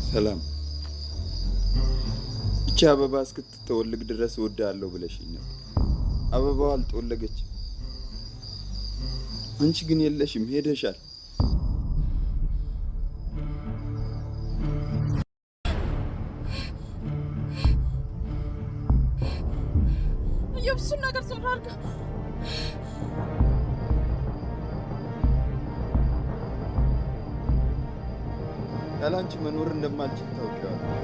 ሰላም፣ እቺ አበባ እስክትጠወልግ ድረስ እወድሃለሁ ብለሽኛል። አበባው አልጠወለገችም። አንቺ ግን የለሽም፣ ሄደሻል። የብሱን ነገር ዞር አድርጋ ያላንቺ መኖር እንደማልችል ታውቂዋለሽ።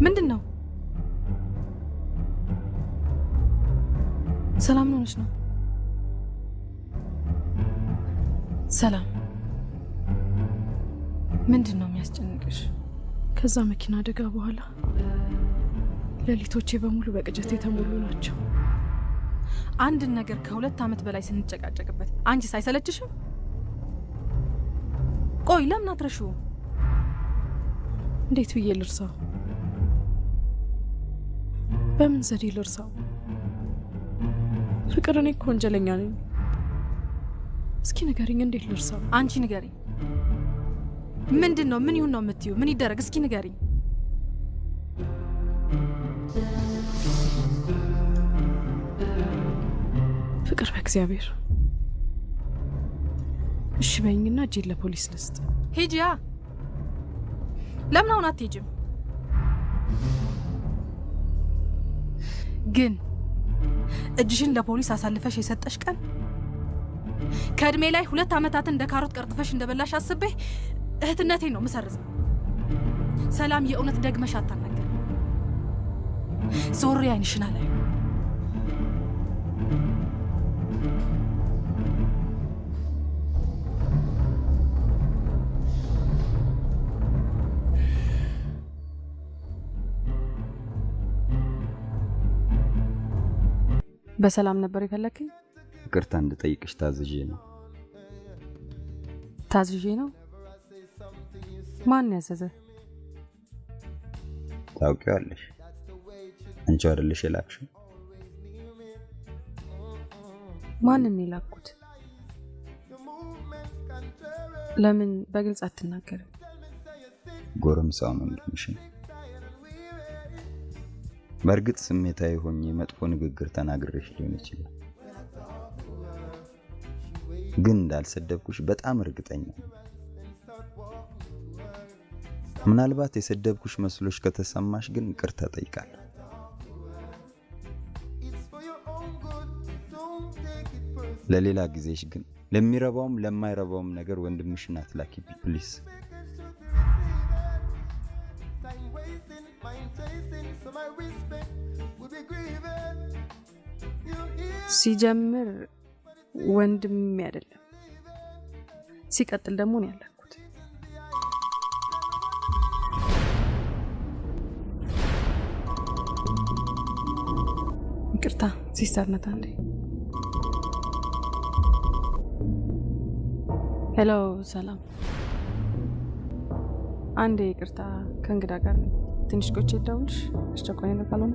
ምንድን ነው? ሰላም ሆነሽ ነው? ሰላም፣ ምንድን ነው የሚያስጨንቅሽ? ከዛ መኪና አደጋ በኋላ ሌሊቶቼ በሙሉ በቅጀት የተሞሉ ናቸው። አንድን ነገር ከ2 ዓመት በላይ ስንጨቃጨቅበት አንቺስ አይሰለችሽም? ቆይ ለምን አትረሺውም? እንዴት ብዬ ልርሳው? በምን ዘዴ ልርሳው? ፍቅር፣ እኔ እኮ ወንጀለኛ ነኝ። እስኪ ንገሪኝ፣ እንዴት ልርሳው? አንቺ ንገሪኝ። ምንድን ነው? ምን ይሁን ነው የምትዩ? ምን ይደረግ? እስኪ ንገሪኝ። ፍቅር፣ በእግዚአብሔር እሺ በይኝና እጄን ለፖሊስ ልስጥ። ሂጂያ። ለምን አሁን አትሄጂም? ግን እጅሽን ለፖሊስ አሳልፈሽ የሰጠሽ ቀን ከእድሜ ላይ 2 ዓመታትን እንደ ካሮት ቀርጥፈሽ እንደበላሽ አስቤ እህትነቴን ነው ምሰርዘው። ሰላም፣ የእውነት ደግመሽ አታናገር። ዞሪ፣ አይንሽና ላይ በሰላም ነበር የፈለከኝ? ይቅርታ እንድጠይቅሽ ታዝዤ ነው። ታዝዤ ነው? ማን ያዘዘ? ታውቂዋለሽ። አንቺ አይደለሽ የላክሽው? ማንን የላኩት? ለምን በግልጽ አትናገርም? ጎረምሳው ወንድምሽ ነው። በእርግጥ ስሜታዊ ሆኜ መጥፎ ንግግር ተናግሬሽ ሊሆን ይችላል፣ ግን እንዳልሰደብኩሽ በጣም እርግጠኛ ነኝ። ምናልባት የሰደብኩሽ መስሎሽ ከተሰማሽ ግን ይቅርታ ጠይቃለሁ። ለሌላ ጊዜሽ ግን ለሚረባውም ለማይረባውም ነገር ወንድምሽን አትላኪብኝ ፕሊዝ። ሲጀምር ወንድም አይደለም፣ ሲቀጥል ደግሞ ነው ያለኩት። ይቅርታ ሲስተር ናት። አንዴ ሄሎ፣ ሰላም። አንዴ ይቅርታ፣ ከእንግዳ ጋር ነኝ። ትንሽ ቆይቼ ልደውልሽ። አስቸኳይ ነው ካልሆነ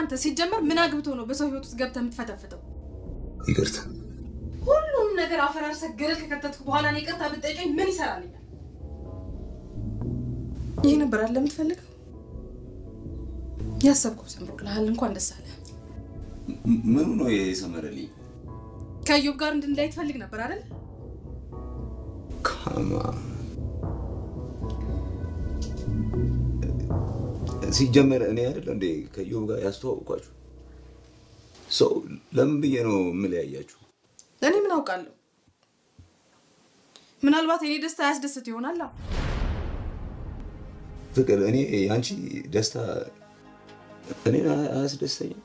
አንተ ሲጀመር ምን አግብቶ ነው በሰው ህይወት ውስጥ ገብተህ የምትፈተፍተው? ይቅርታ። ሁሉም ነገር አፈራርሰህ ገደል ከከተትኩ በኋላ ነው ይቅርታ ብትጠይቀኝ ምን ይሰራልኛል? ይህ ነበር አይደል የምትፈልገው? ያሰብኩት ሰምሮልሃል። እንኳን ደስ አለህ። ምኑ ነው የሰመረልኝ? ከዮብ ጋር እንድንላይ ትፈልግ ነበር አይደል? ካማ ሲጀመር እኔ አይደል እንዴ ከዮብ ጋር ያስተዋወቅኳችሁ? ሰው ለምን ብዬ ነው የምለያያችሁ? እኔ ምን አውቃለሁ? ምናልባት የኔ ደስታ ያስደስት ይሆናል። ፍቅር፣ እኔ ያንቺ ደስታ እኔን አያስደስተኝም።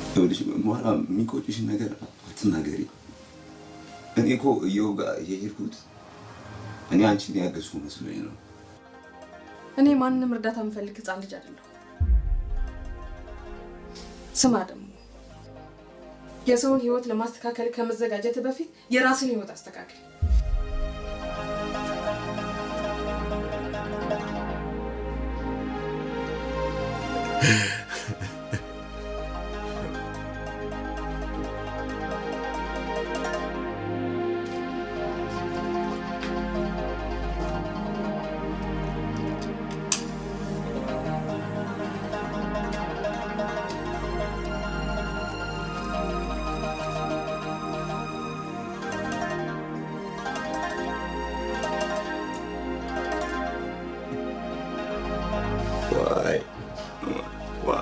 ይኸውልሽ በኋላ የሚቆጭሽን ነገር አትናገሪ። እኔ እኮ ዮብ ጋር የሄድኩት እኔ አንቺን ያገዝኩ መስሎኝ ነው። እኔ ማንንም እርዳታ የምፈልግ ህፃን ልጅ አይደለሁ። ስማ ደግሞ የሰውን ህይወት ለማስተካከል ከመዘጋጀት በፊት የራስን ህይወት አስተካክል። Why?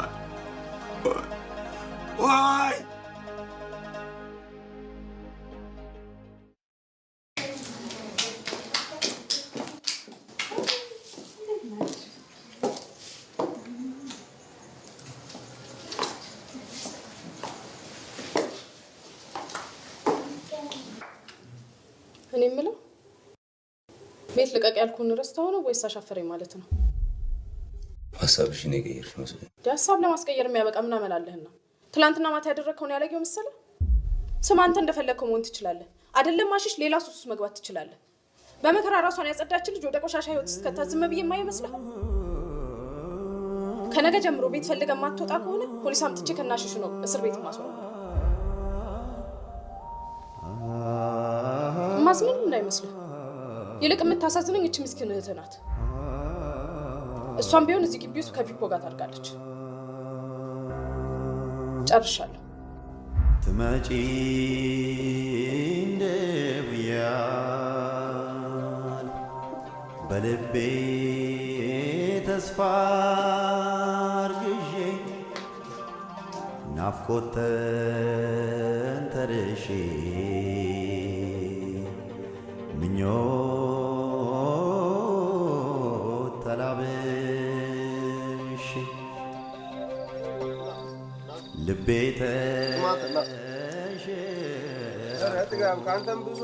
ቤት ልቀቅ ያልኩህን ረስተኸው ነው ወይስ አሻፈረኝ ማለት ነው? ሀሳብሽን የቀየርሽ መስሎኝ። ሀሳብ ለማስቀየር የሚያበቃ ምን አመላለህና? ትላንትና ማታ ያደረግከውን ያላየው መሰለህ? ስማ አንተ እንደፈለግከው መሆን ትችላለህ። አይደለም ማሽሽ ሌላ ሱስ ውስጥ መግባት ትችላለህ። በመከራ ራሷን ያጸዳች ልጅ ወደ ቆሻሻ ህይወት ስትከታ ዝም ብዬ የማየው ይመስልሃል? ከነገ ጀምሮ ቤት ፈልገህ የማትወጣ ከሆነ ፖሊስ አምጥቼ ከናሽሹ ነው እስር ቤት ማስወራ። ማዝምን እንዳይመስልህ። ይልቅ የምታሳዝነኝ እቺ ምስኪን እህትህ ናት። እሷም ቢሆን እዚህ ግቢ ውስጥ ከፒፖ ጋር ታድጋለች። ጨርሻለሁ። ትመጪ እንደብያል በልቤ ተስፋ አርግዤ ናፍቆት ተንተርሼ ምኞት ተላብሼ ልቤ ጥጋብ ከአንተም ብዙ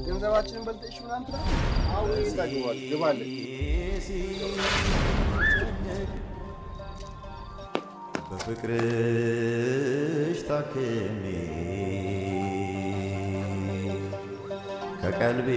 ገንዘባችንን በልተሽ ምናምን ትላለህ። አሁን ይስታግባል ግባለች በፍቅርሽ ታክሜ ከቀልቤ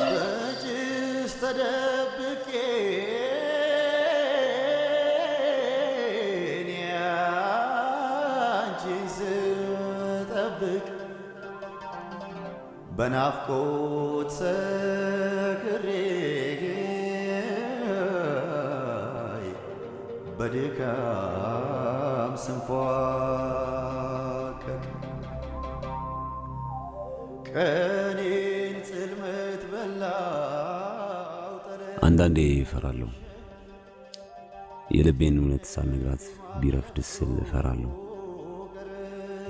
በጭስ ተደብቄ እኔ አንቺን ስጠብቅ በናፍቆት ሰክሬ በድካም ስንፏቀቅ ቀኔን ጽልመት በላው። አንዳንዴ እፈራለሁ። የልቤን እውነት ሳልነግራት ቢረፍድስ ስል እፈራለሁ።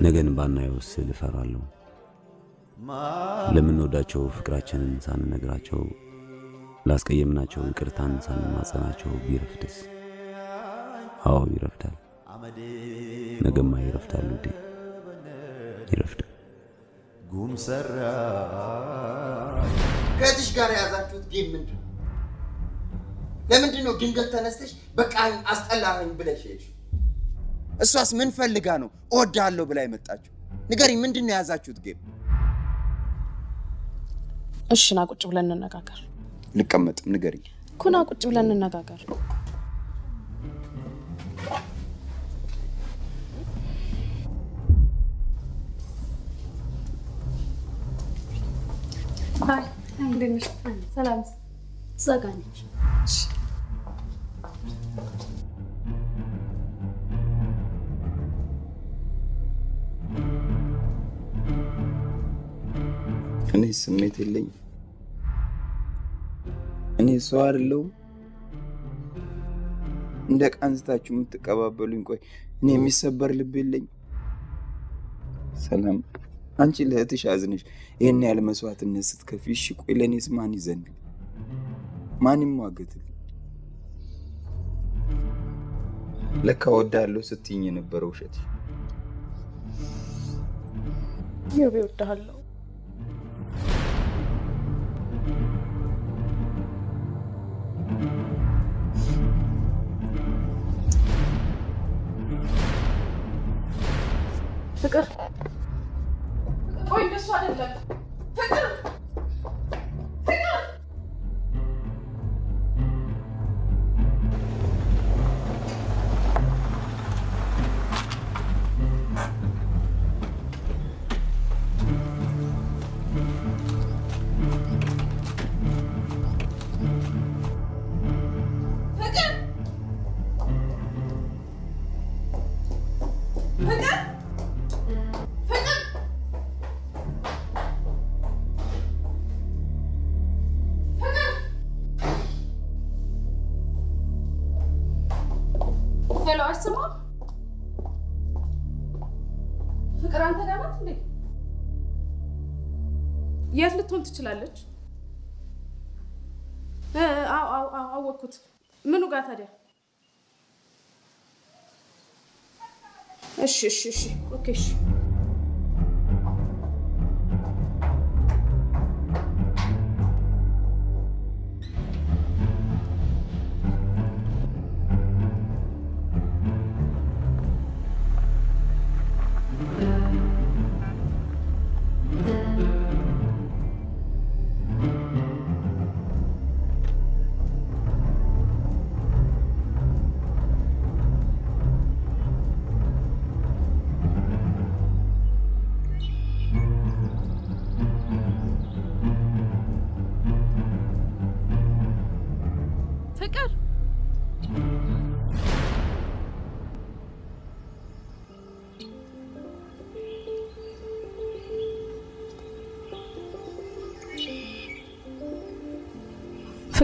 ነገን ባናየው ስል እፈራለሁ። ለምንወዳቸው ፍቅራችንን ሳንነግራቸው ላስቀየምናቸው ይቅርታን ሳንማጸናቸው ቢረፍድስ? አዎ ይረፍዳል። ነገማ ይረፍዳል ውዴ፣ ይረፍዳል። ጉም ሰራ ከእህትሽ ጋር የያዛችሁት ጌም ምንድን ነው? ለምንድን ነው ድንገት ተነስተሽ በቃ አስጠላኸኝ ብለሽ ሄድሽ? እሷስ ምን ፈልጋ ነው እወድሃለሁ ብላ የመጣችው? ንገሪኝ፣ ምንድን ነው የያዛችሁት ጌም? እሺ ና ቁጭ ብለን እንነጋገር። ልቀመጥም? ንገሪኝ እኮ ና ቁጭ ብለን እንነጋገር። ሃይ እንዴት ነሽ? ሰላም ዘጋነች። እኔ ስሜት የለኝም። እኔ ሰው አይደለሁም እንደ ቃንስታችሁ የምትቀባበሉኝ። ቆይ እኔ የሚሰበር ልብ የለኝም። ሰላም አንቺ ለእህትሽ አዝነሽ ይሄን ያህል መስዋዕትነት ስትከፊ፣ እሺ ቆይ ለእኔስ ማን ይዘንል? ማን ይሟገትል? ለካ እወድሃለሁ ስትይኝ የነበረው ውሸት። ይኸው እወድሃለሁ። ፍቅር ቆይ እንደሱ አይደለም። ፍቅር ፍቅር አትሰማም? ፍቅር አንተ ጋር ናት እንዴ? የት ልትሆን ትችላለች? አወኩት። ምኑ ጋር ታዲያ? እሺ ኦኬ እሺ።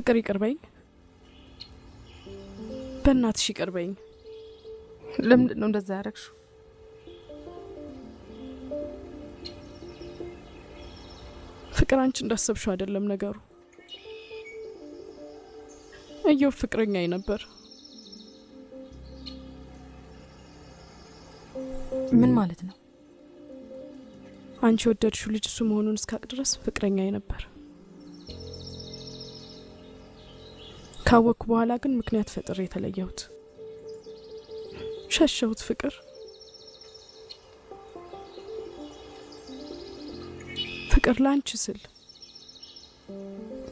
ፍቅር ይቅርበኝ፣ በእናትሽ ይቅርበኝ። ለምንድን ነው እንደዛ ያደረግሽው? ፍቅር አንቺ እንዳሰብሽው አይደለም ነገሩ። እየው ፍቅረኛዬ ነበር። ምን ማለት ነው? አንቺ ወደድሽው ልጅ እሱ መሆኑን እስካቅ ድረስ ፍቅረኛዬ ነበር። ካወቅኩ በኋላ ግን ምክንያት ፈጥሬ የተለየሁት፣ ሸሸሁት። ፍቅር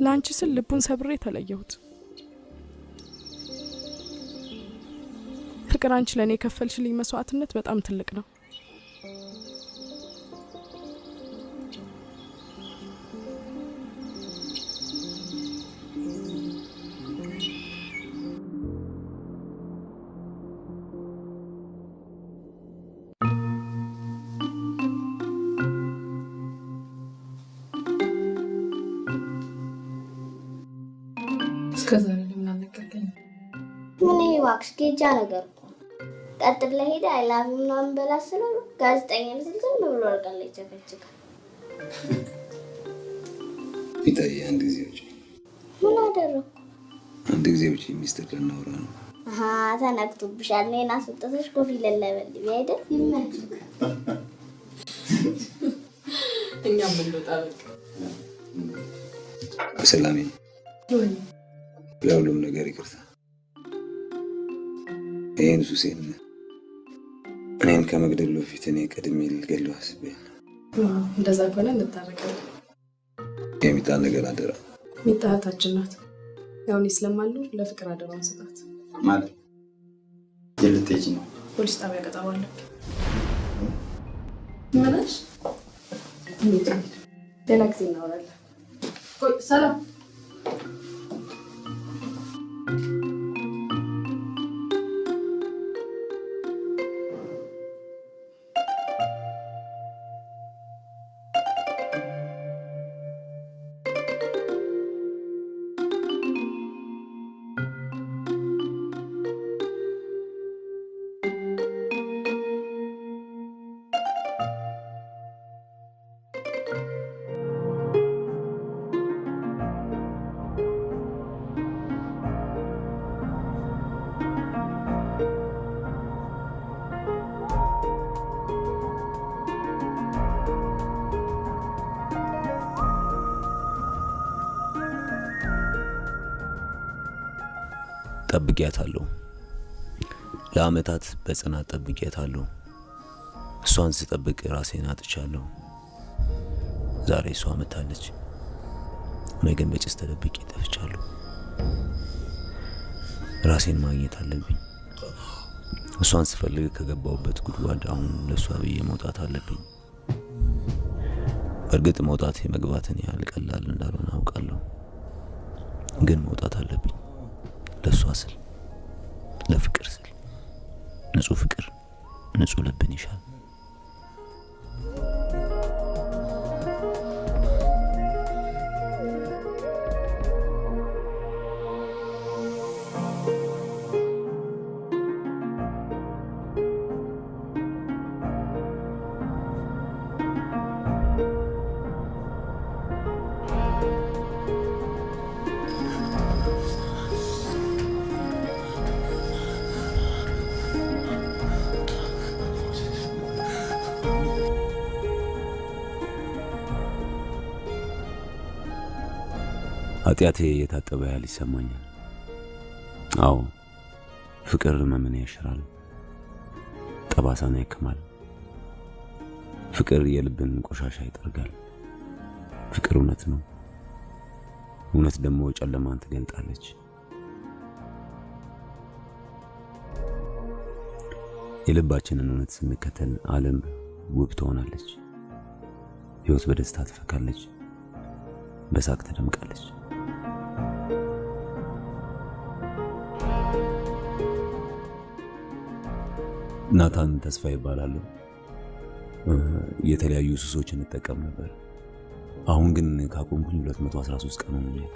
ላንቺ ስል ልቡን ሰብሬ የተለየሁት። ፍቅር አንቺ ለኔ የከፈልሽልኝ መስዋዕትነት በጣም ትልቅ ነው። እስከዛሬ ለምን አልነገርከኝም? ምን ይሄ እባክሽ ጌጃ ነገር እኮ ቀጥ ብለህ ሄደህ አይ ላቭ ዩ ምናምን በላት ስለው ጋዜጠኛ ምስል ዝም ብሎ ወርቀት ላይ ጨፈጭቃል። ቢታይ አንድ ጊዜ ውጪ። ምን አደረኩ? አንድ ጊዜ ውጪ ሚስጥር ልናወራ ነው። ተነክቶብሻል። እኔን አስወጥተሽ ኮፊ ለለበልኝ አይደል? ይመችህ። እኛም እንወጣ በቃ። ሰላሜ ለሁሉም ነገር ይቅርታ። ይህን ሱሴን እኔን ከመግደሉ በፊት እኔ ቀድሜ ልገለው አስቤያለሁ። እንደዛ ከሆነ እንታረቃለን። የሚጣል ነገር አደራ። ሚጣ እህታችን ናት። ያው እኔ ስለማሉ ለፍቅር አደራውን ስጣት። ማለት የልትሄጂ ነው? ፖሊስ ጣቢያ ቀጠሮ አለብኝ። ምንሽ? ሌላ ጊዜ እናወራለን። ቆይ ሰላም ጠብቂያታለሁ። ለአመታት በጽናት ጠብቂያታለሁ። እሷን ስጠብቅ ራሴን አጥቻለሁ። ዛሬ እሷ መታለች፣ እኔ ግን በጭስ ተደብቄ ጠፍቻለሁ። ራሴን ማግኘት አለብኝ። እሷን ስፈልግ ከገባሁበት ጉድጓድ አሁን ለእሷ ብዬ መውጣት አለብኝ። በእርግጥ መውጣት የመግባትን ያህል ቀላል እንዳልሆነ አውቃለሁ፣ ግን መውጣት አለብኝ። ለእሷ ስል፣ ለፍቅር ስል። ንጹህ ፍቅር ንጹህ ልብን ይሻል። ኃጢአቴ የታጠበ ያህል ይሰማኛል። አዎ ፍቅር ሕመምን ያሽራል፣ ጠባሳን ያክማል። ፍቅር የልብን ቆሻሻ ይጠርጋል። ፍቅር እውነት ነው። እውነት ደግሞ ጨለማን ትገልጣለች። የልባችንን እውነት ስንከተል ዓለም ውብ ትሆናለች። ሕይወት በደስታ ትፈካለች፣ በሳቅ ትደምቃለች። ናታን ተስፋ ይባላሉ። የተለያዩ ሱሶችን እንጠቀም ነበር። አሁን ግን ካቆምኩኝ 213 ቀን ሆኖኛል።